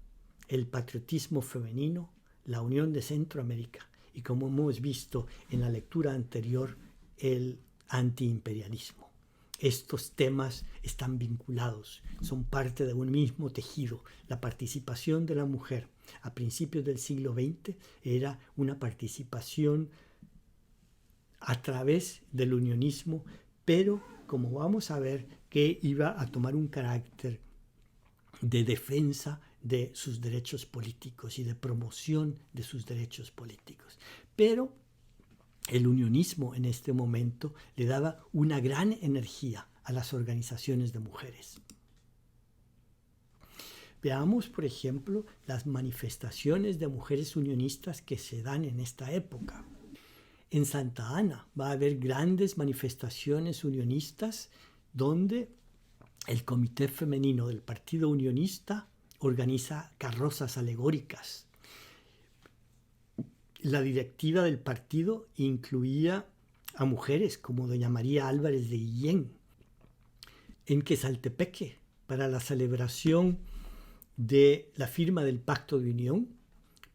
el patriotismo femenino, la unión de Centroamérica y, como hemos visto en la lectura anterior, el antiimperialismo. Estos temas están vinculados, son parte de un mismo tejido. La participación de la mujer a principios del siglo XX era una participación a través del unionismo, pero como vamos a ver, que iba a tomar un carácter de defensa de sus derechos políticos y de promoción de sus derechos políticos. Pero el unionismo en este momento le daba una gran energía a las organizaciones de mujeres. Veamos, por ejemplo, las manifestaciones de mujeres unionistas que se dan en esta época. En Santa Ana va a haber grandes manifestaciones unionistas donde el Comité Femenino del Partido Unionista organiza carrozas alegóricas. La directiva del partido incluía a mujeres como doña María Álvarez de Guillén. En Quesaltepeque, para la celebración de la firma del Pacto de Unión,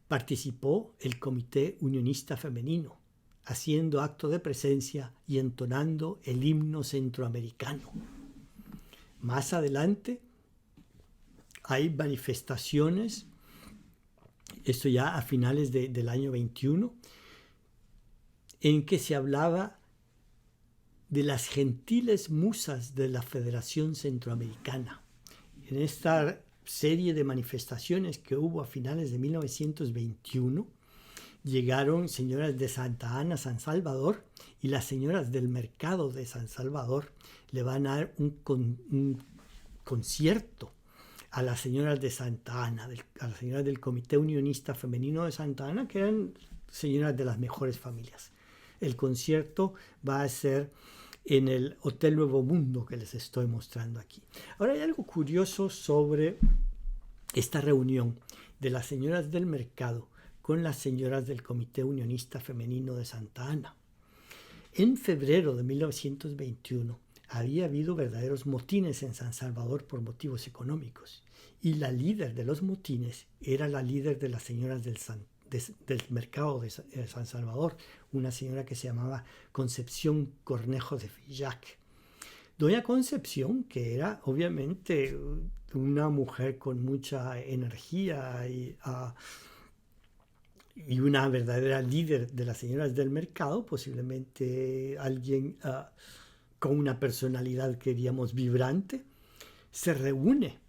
participó el Comité Unionista Femenino, haciendo acto de presencia y entonando el himno centroamericano. Más adelante hay manifestaciones, esto ya a finales del año 21, en que se hablaba de las gentiles musas de la Federación Centroamericana. En esta serie de manifestaciones que hubo a finales de 1921, llegaron señoras de Santa Ana, San Salvador, y las señoras del mercado de San Salvador le van a dar un concierto a las señoras de Santa Ana, a las señoras del Comité Unionista Femenino de Santa Ana, que eran señoras de las mejores familias. El concierto va a ser en el Hotel Nuevo Mundo que les estoy mostrando aquí. Ahora hay algo curioso sobre esta reunión de las señoras del mercado con las señoras del Comité Unionista Femenino de Santa Ana. En febrero de 1921 había habido verdaderos motines en San Salvador por motivos económicos, y la líder de los motines era la líder de las señoras del mercado de San Salvador, una señora que se llamaba Concepción Cornejo de Fillac. Doña Concepción, que era obviamente una mujer con mucha energía y una verdadera líder de las señoras del mercado, posiblemente alguien con una personalidad que diríamos vibrante, se reúne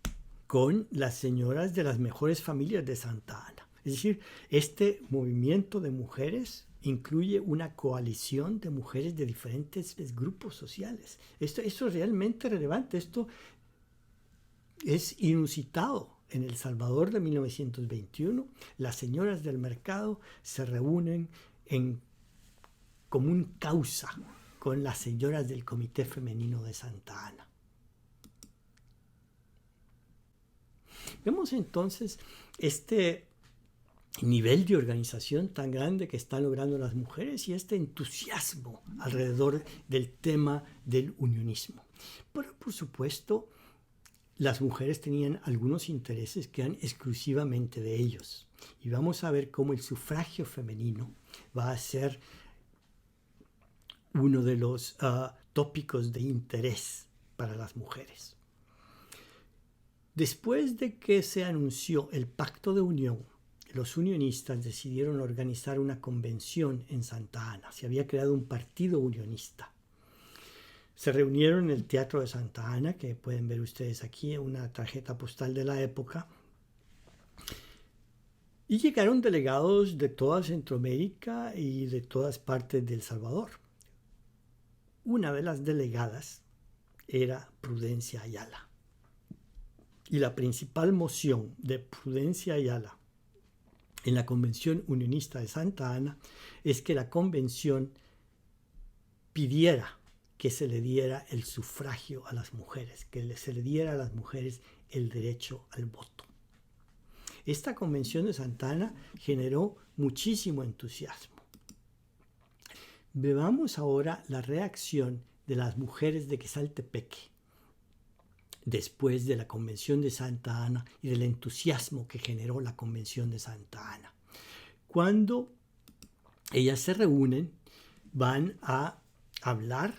con las señoras de las mejores familias de Santa Ana. Es decir, este movimiento de mujeres incluye una coalición de mujeres de diferentes grupos sociales. Esto es realmente relevante. Esto es inusitado. En El Salvador de 1921, las señoras del mercado se reúnen en común causa con las señoras del Comité Femenino de Santa Ana. Vemos entonces este nivel de organización tan grande que están logrando las mujeres y este entusiasmo alrededor del tema del unionismo. Pero por supuesto, las mujeres tenían algunos intereses que eran exclusivamente de ellos. Y vamos a ver cómo el sufragio femenino va a ser uno de los tópicos de interés para las mujeres. Después de que se anunció el Pacto de Unión, los unionistas decidieron organizar una convención en Santa Ana. Se había creado un partido unionista. Se reunieron en el Teatro de Santa Ana, que pueden ver ustedes aquí, una tarjeta postal de la época. Y llegaron delegados de toda Centroamérica y de todas partes de El Salvador. Una de las delegadas era Prudencia Ayala. Y la principal moción de Prudencia Ayala en la Convención Unionista de Santa Ana es que la convención pidiera que se le diera el sufragio a las mujeres, que se le diera a las mujeres el derecho al voto. Esta Convención de Santa Ana generó muchísimo entusiasmo. Veamos ahora la reacción de las mujeres de Quesaltepeque después de la Convención de Santa Ana y del entusiasmo que generó la Convención de Santa Ana. Cuando ellas se reúnen, van a hablar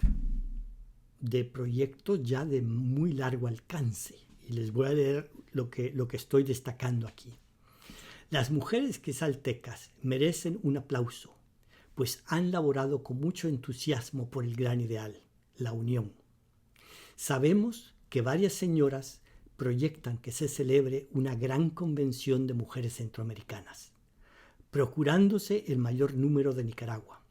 de proyectos ya de muy largo alcance. Y les voy a leer lo que estoy destacando aquí. Las mujeres quesaltecas merecen un aplauso, pues han laborado con mucho entusiasmo por el gran ideal, la unión. Sabemos que varias señoras proyectan que se celebre una gran convención de mujeres centroamericanas, procurándose el mayor número de Nicaragua,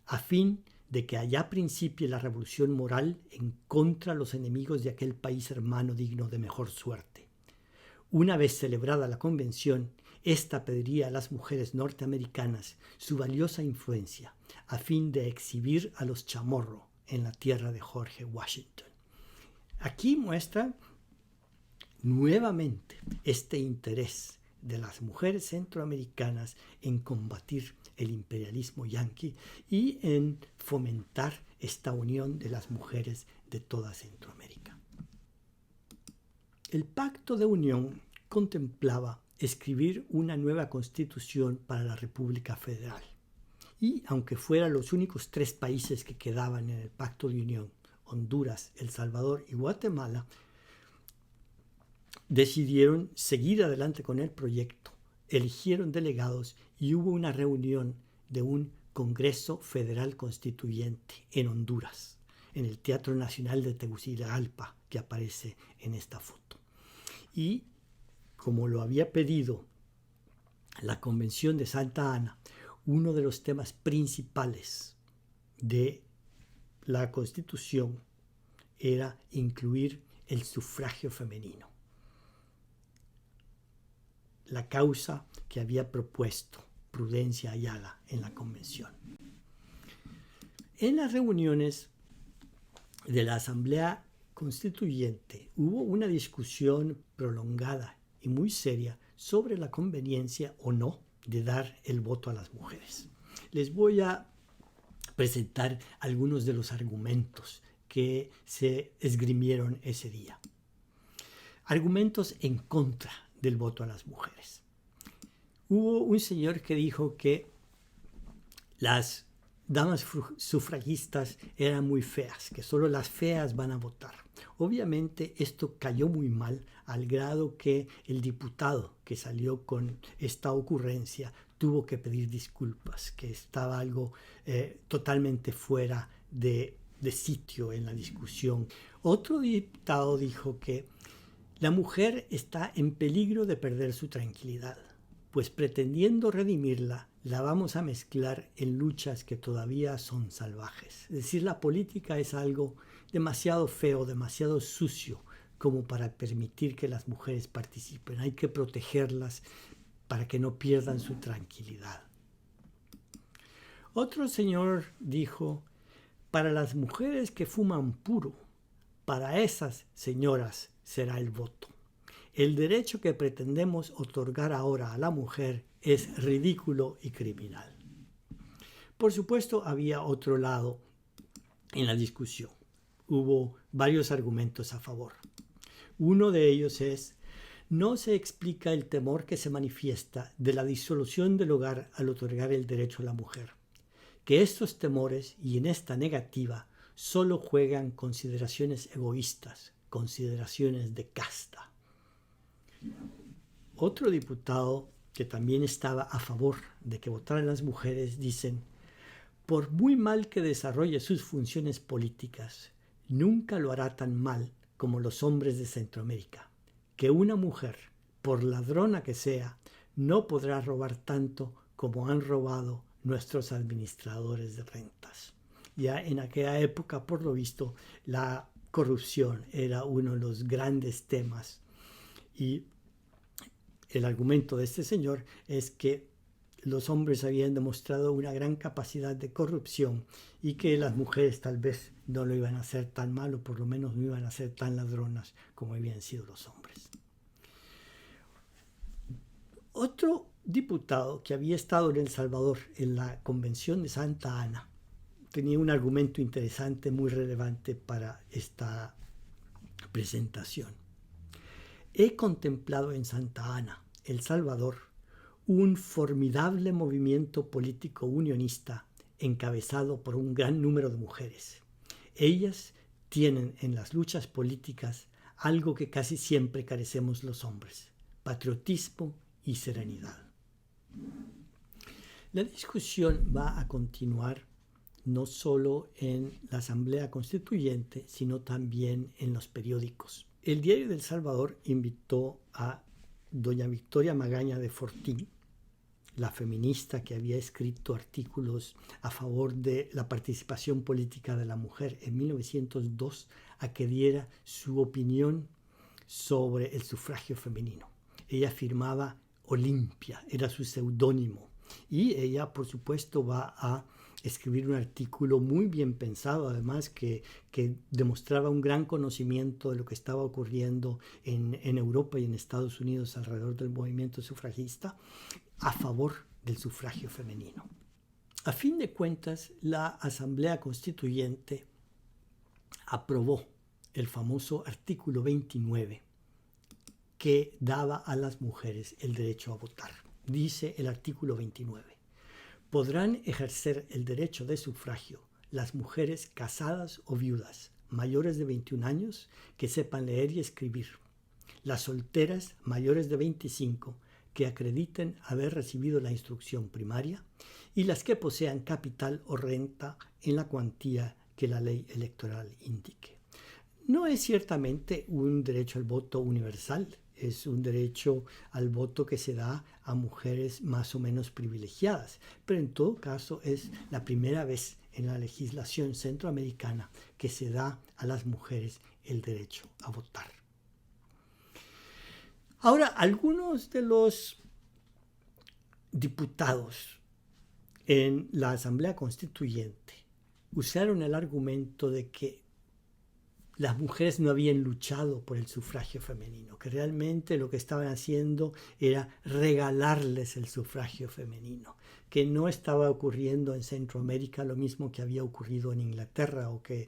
a fin de que allá principie la revolución moral en contra de los enemigos de aquel país hermano digno de mejor suerte. Una vez celebrada la convención, esta pediría a las mujeres norteamericanas su valiosa influencia, a fin de exhibir a los chamorro en la tierra de George Washington. Aquí muestra nuevamente este interés de las mujeres centroamericanas en combatir el imperialismo yanqui y en fomentar esta unión de las mujeres de toda Centroamérica. El Pacto de Unión contemplaba escribir una nueva constitución para la República Federal. Y aunque fueran los únicos 3 países que quedaban en el Pacto de Unión, Honduras, El Salvador y Guatemala, decidieron seguir adelante con el proyecto, eligieron delegados y hubo una reunión de un Congreso Federal Constituyente en Honduras, en el Teatro Nacional de Tegucigalpa, que aparece en esta foto. Y como lo había pedido la Convención de Santa Ana, uno de los temas principales de la Constitución era incluir el sufragio femenino, la causa que había propuesto Prudencia Ayala en la Convención. En las reuniones de la Asamblea Constituyente hubo una discusión prolongada y muy seria sobre la conveniencia o no de dar el voto a las mujeres. Les voy a presentar algunos de los argumentos que se esgrimieron ese día. Argumentos en contra del voto a las mujeres. Hubo un señor que dijo que las damas sufragistas eran muy feas, que solo las feas van a votar. Obviamente esto cayó muy mal al grado que el diputado que salió con esta ocurrencia tuvo que pedir disculpas, que estaba algo totalmente fuera de sitio en la discusión. Otro diputado dijo que la mujer está en peligro de perder su tranquilidad, pues pretendiendo redimirla, la vamos a mezclar en luchas que todavía son salvajes. Es decir, la política es algo demasiado feo, demasiado sucio como para permitir que las mujeres participen. Hay que protegerlas para que no pierdan su tranquilidad. Otro señor dijo, para las mujeres que fuman puro, para esas señoras será el voto. El derecho que pretendemos otorgar ahora a la mujer es ridículo y criminal. Por supuesto, había otro lado en la discusión. Hubo varios argumentos a favor. Uno de ellos es: no se explica el temor que se manifiesta de la disolución del hogar al otorgar el derecho a la mujer. Que estos temores y en esta negativa solo juegan consideraciones egoístas, consideraciones de casta. Otro diputado que también estaba a favor de que votaran las mujeres dicen: por muy mal que desarrolle sus funciones políticas, nunca lo hará tan mal como los hombres de Centroamérica, que una mujer, por ladrona que sea, no podrá robar tanto como han robado nuestros administradores de rentas. Ya en aquella época, por lo visto, la corrupción era uno de los grandes temas, y el argumento de este señor es que los hombres habían demostrado una gran capacidad de corrupción y que las mujeres tal vez no lo iban a hacer tan mal, o por lo menos no iban a ser tan ladronas como habían sido los hombres. Otro diputado que había estado en El Salvador en la Convención de Santa Ana tenía un argumento interesante, muy relevante para esta presentación. He contemplado en Santa Ana, El Salvador, un formidable movimiento político unionista encabezado por un gran número de mujeres. Ellas tienen en las luchas políticas algo que casi siempre carecemos los hombres: patriotismo y serenidad. La discusión va a continuar no solo en la Asamblea Constituyente, sino también en los periódicos. El Diario de El Salvador invitó a doña Victoria Magaña de Fortín, la feminista que había escrito artículos a favor de la participación política de la mujer en 1902, a que diera su opinión sobre el sufragio femenino. Ella firmaba Olimpia, era su seudónimo, y ella, por supuesto, va a escribir un artículo muy bien pensado, además que demostraba un gran conocimiento de lo que estaba ocurriendo en Europa y en Estados Unidos alrededor del movimiento sufragista, a favor del sufragio femenino. A fin de cuentas, la Asamblea Constituyente aprobó el famoso artículo 29, que daba a las mujeres el derecho a votar. Dice el artículo 29: podrán ejercer el derecho de sufragio las mujeres casadas o viudas, mayores de 21 años, que sepan leer y escribir, las solteras mayores de 25, que acrediten haber recibido la instrucción primaria, y las que posean capital o renta en la cuantía que la ley electoral indique. No es ciertamente un derecho al voto universal, es un derecho al voto que se da a mujeres más o menos privilegiadas, pero en todo caso es la primera vez en la legislación centroamericana que se da a las mujeres el derecho a votar. Ahora, algunos de los diputados en la Asamblea Constituyente usaron el argumento de que las mujeres no habían luchado por el sufragio femenino, que realmente lo que estaban haciendo era regalarles el sufragio femenino, que no estaba ocurriendo en Centroamérica lo mismo que había ocurrido en Inglaterra o que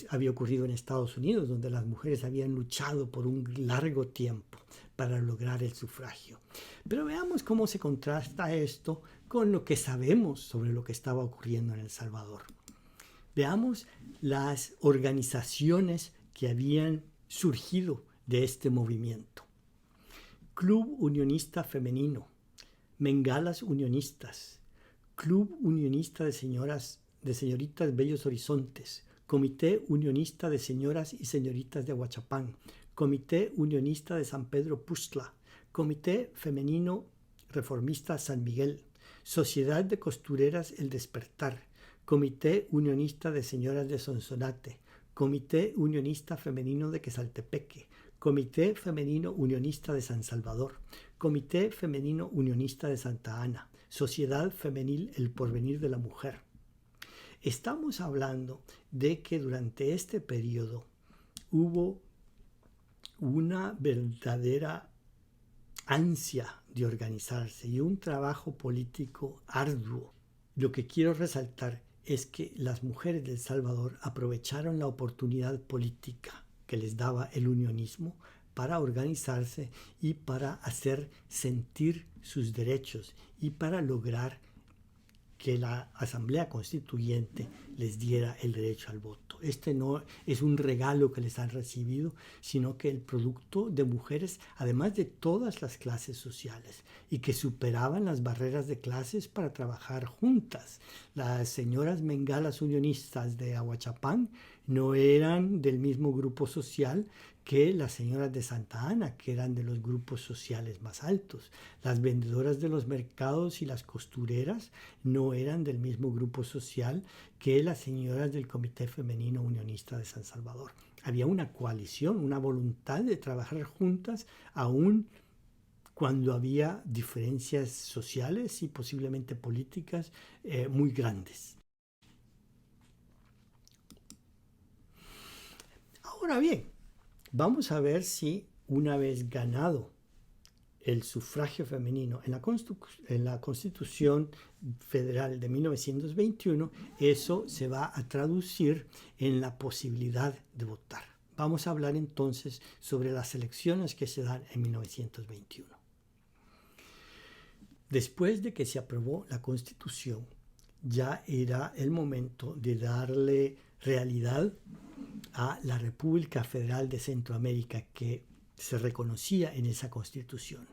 había ocurrido en Estados Unidos, donde las mujeres habían luchado por un largo tiempo para lograr el sufragio. Pero veamos cómo se contrasta esto con lo que sabemos sobre lo que estaba ocurriendo en El Salvador. Veamos las organizaciones que habían surgido de este movimiento. Club Unionista Femenino, Bengalas Unionistas, Club Unionista de Señoritas Bellos Horizontes, Comité Unionista de Señoras y Señoritas de Aguachapán, Comité Unionista de San Pedro Puzla, Comité Femenino Reformista San Miguel, Sociedad de Costureras El Despertar, Comité Unionista de Señoras de Sonsonate, Comité Unionista Femenino de Quesaltepeque, Comité Femenino Unionista de San Salvador, Comité Femenino Unionista de Santa Ana, Sociedad Femenil El Porvenir de la Mujer. Estamos hablando de que durante este periodo hubo una verdadera ansia de organizarse y un trabajo político arduo. Lo que quiero resaltar es que las mujeres de El Salvador aprovecharon la oportunidad política que les daba el unionismo para organizarse y para hacer sentir sus derechos y para lograr que la Asamblea Constituyente les diera el derecho al voto. Este no es un regalo que les han recibido, sino que el producto de mujeres, además de todas las clases sociales, y que superaban las barreras de clases para trabajar juntas. Las señoras mengalas unionistas de Ahuachapán no eran del mismo grupo social que las señoras de Santa Ana, que eran de los grupos sociales más altos. Las vendedoras de los mercados y las costureras no eran del mismo grupo social que las señoras del Comité Femenino Unionista de San Salvador. Había una coalición, una voluntad de trabajar juntas, aún cuando había diferencias sociales y posiblemente políticas muy grandes. Ahora bien, vamos a ver si una vez ganado el sufragio femenino en la Constitución Federal de 1921, eso se va a traducir en la posibilidad de votar. Vamos a hablar entonces sobre las elecciones que se dan en 1921. Después de que se aprobó la Constitución, ya era el momento de darle realidad a la República Federal de Centroamérica que se reconocía en esa Constitución.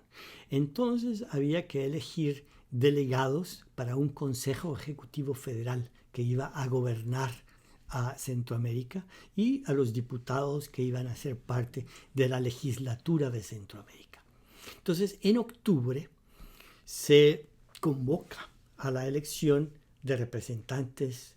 Entonces había que elegir delegados para un Consejo Ejecutivo Federal que iba a gobernar a Centroamérica y a los diputados que iban a ser parte de la legislatura de Centroamérica. Entonces, en octubre se convoca a la elección de representantes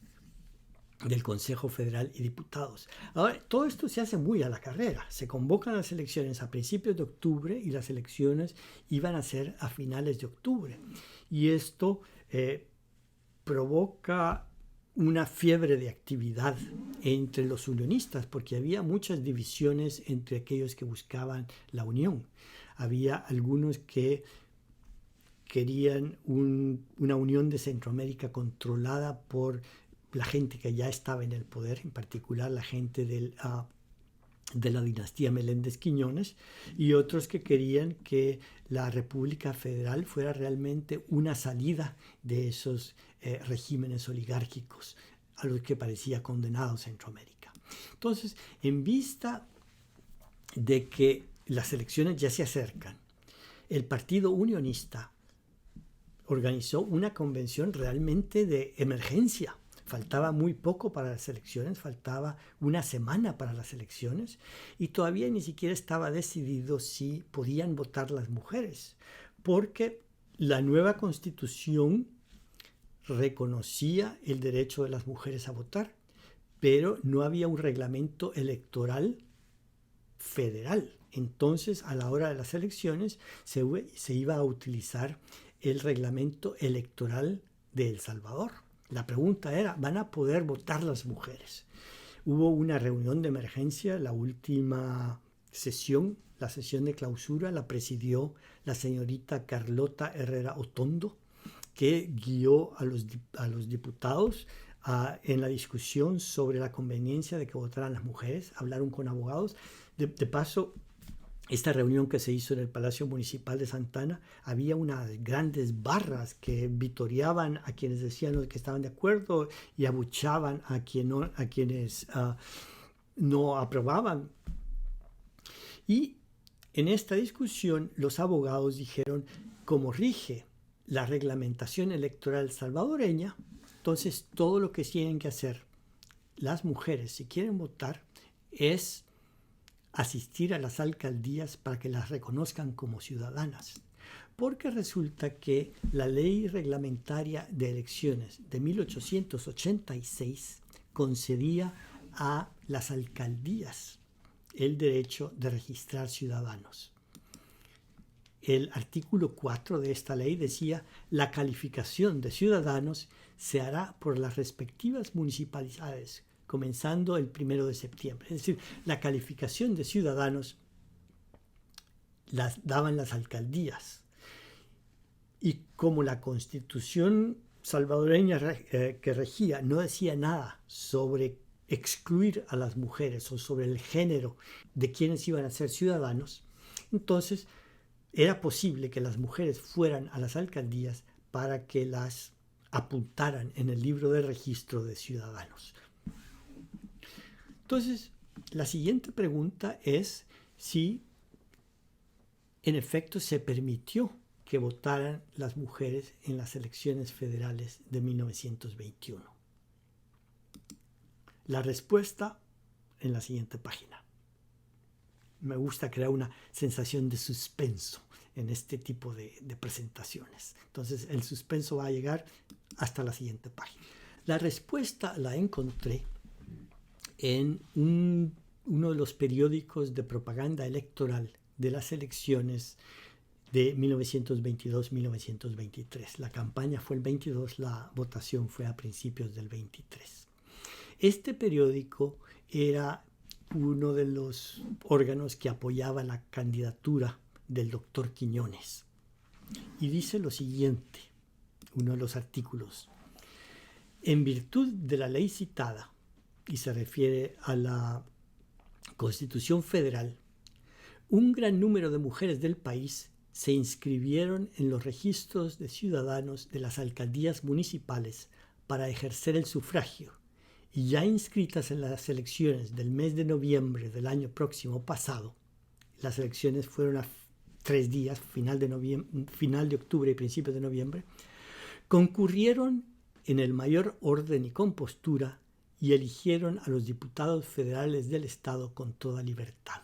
del Consejo Federal y diputados. Ahora, todo esto se hace muy a la carrera. Se convocan las elecciones a principios de octubre y las elecciones iban a ser a finales de octubre. Y esto provoca una fiebre de actividad entre los unionistas, porque había muchas divisiones entre aquellos que buscaban la unión. Había algunos que querían una unión de Centroamérica controlada por la gente que ya estaba en el poder, en particular la gente de la dinastía Meléndez Quiñones, y otros que querían que la República Federal fuera realmente una salida de esos regímenes oligárquicos a los que parecía condenado Centroamérica. Entonces, en vista de que las elecciones ya se acercan, el Partido Unionista organizó una convención realmente de emergencia. Faltaba muy poco para las elecciones, faltaba una semana para las elecciones y todavía ni siquiera estaba decidido si podían votar las mujeres, porque la nueva Constitución reconocía el derecho de las mujeres a votar, pero no había un reglamento electoral federal. Entonces, a la hora de las elecciones, se iba a utilizar el reglamento electoral de El Salvador. La pregunta era, ¿van a poder votar las mujeres? Hubo una reunión de emergencia, la última sesión, la sesión de clausura, la presidió la señorita Carlota Herrera Otondo, que guió a los diputados en la discusión sobre la conveniencia de que votaran las mujeres. Hablaron con abogados. De paso, esta reunión que se hizo en el Palacio Municipal de Santa Ana, había unas grandes barras que vitoreaban a quienes decían que estaban de acuerdo y abuchaban a quienes no aprobaban. Y en esta discusión los abogados dijeron, como rige la reglamentación electoral salvadoreña, entonces todo lo que tienen que hacer las mujeres si quieren votar es asistir a las alcaldías para que las reconozcan como ciudadanas. Porque resulta que la ley reglamentaria de elecciones de 1886 concedía a las alcaldías el derecho de registrar ciudadanos. El artículo 4 de esta ley decía: la calificación de ciudadanos se hará por las respectivas municipalidades, comenzando el 1 de septiembre. Es decir, la calificación de ciudadanos daban las alcaldías. Y como la constitución salvadoreña que regía no decía nada sobre excluir a las mujeres o sobre el género de quienes iban a ser ciudadanos, entonces era posible que las mujeres fueran a las alcaldías para que las apuntaran en el libro de registro de ciudadanos. Entonces, la siguiente pregunta es si en efecto se permitió que votaran las mujeres en las elecciones federales de 1921. La respuesta en la siguiente página. Me gusta crear una sensación de suspenso en este tipo de presentaciones. Entonces el suspenso va a llegar hasta la siguiente página. La respuesta la encontré en uno de los periódicos de propaganda electoral de las elecciones de 1922-1923. La campaña fue el 22, la votación fue a principios del 23. Este periódico era uno de los órganos que apoyaba la candidatura del doctor Quiñones. Y dice lo siguiente, uno de los artículos. En virtud de la ley citada, y se refiere a la Constitución Federal, un gran número de mujeres del país se inscribieron en los registros de ciudadanos de las alcaldías municipales para ejercer el sufragio y ya inscritas en las elecciones del mes de noviembre del año próximo pasado. Las elecciones fueron a 3 días, final de octubre y principios de noviembre, concurrieron en el mayor orden y compostura y eligieron a los diputados federales del Estado con toda libertad.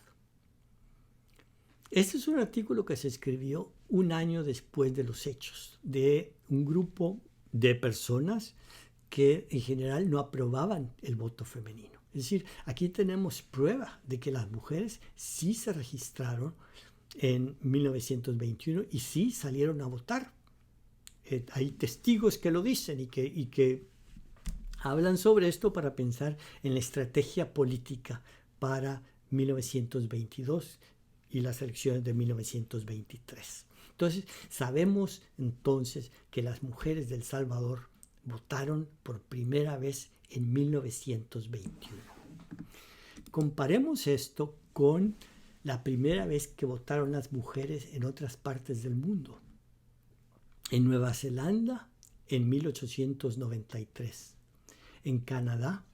Este es un artículo que se escribió un año después de los hechos, de un grupo de personas que en general no aprobaban el voto femenino. Es decir, aquí tenemos prueba de que las mujeres sí se registraron en 1921 y sí salieron a votar. Hay testigos que lo dicen y que hablan sobre esto para pensar en la estrategia política para 1922 y las elecciones de 1923. Entonces, sabemos entonces que las mujeres de El Salvador votaron por primera vez en 1921. Comparemos esto con la primera vez que votaron las mujeres en otras partes del mundo. En Nueva Zelanda, en 1893. En Canadá,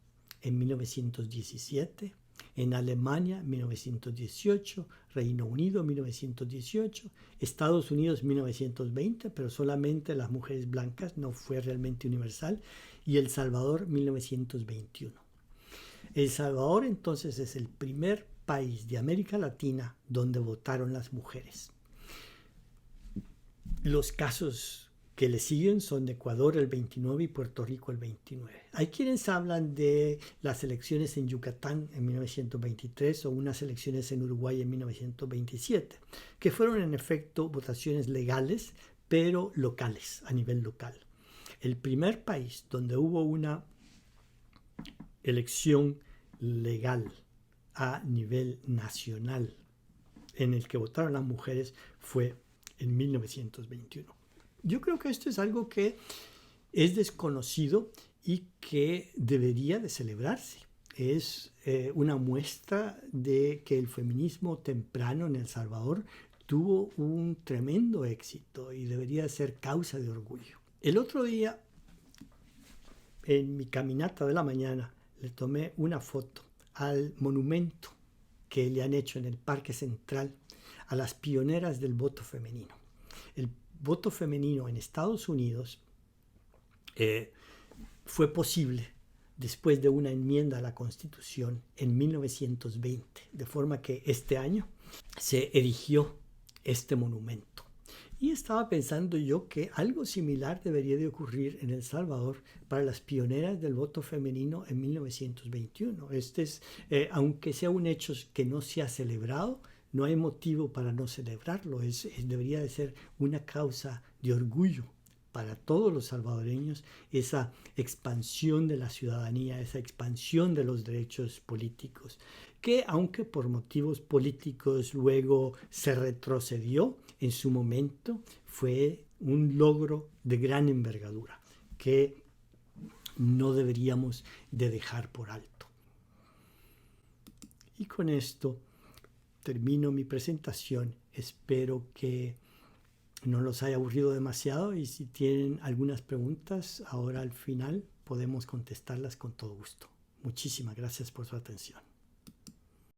en 1917. En Alemania, 1918, Reino Unido, 1918, Estados Unidos, 1920, pero solamente las mujeres blancas, no fue realmente universal, y El Salvador, 1921. El Salvador entonces es el primer país de América Latina donde votaron las mujeres. Los casos que le siguen son de Ecuador el 29 y Puerto Rico el 29. Hay quienes hablan de las elecciones en Yucatán en 1923 o unas elecciones en Uruguay en 1927, que fueron en efecto votaciones legales, pero locales, a nivel local. El primer país donde hubo una elección legal a nivel nacional en el que votaron las mujeres fue en 1921. Yo creo que esto es algo que es desconocido y que debería de celebrarse. Es una muestra de que el feminismo temprano en El Salvador tuvo un tremendo éxito y debería ser causa de orgullo. El otro día, en mi caminata de la mañana, le tomé una foto al monumento que le han hecho en el Parque Central a las pioneras del voto femenino. El voto femenino en Estados Unidos fue posible después de una enmienda a la Constitución en 1920, de forma que este año se erigió este monumento. Y estaba pensando yo que algo similar debería de ocurrir en El Salvador para las pioneras del voto femenino en 1921. Aunque sea un hecho que no se ha celebrado, no hay motivo para no celebrarlo. Debería de ser una causa de orgullo para todos los salvadoreños esa expansión de la ciudadanía, esa expansión de los derechos políticos, que aunque por motivos políticos luego se retrocedió, en su momento fue un logro de gran envergadura que no deberíamos de dejar por alto. Y con esto termino mi presentación. Espero que no los haya aburrido demasiado y si tienen algunas preguntas ahora al final podemos contestarlas con todo gusto. Muchísimas gracias por su atención.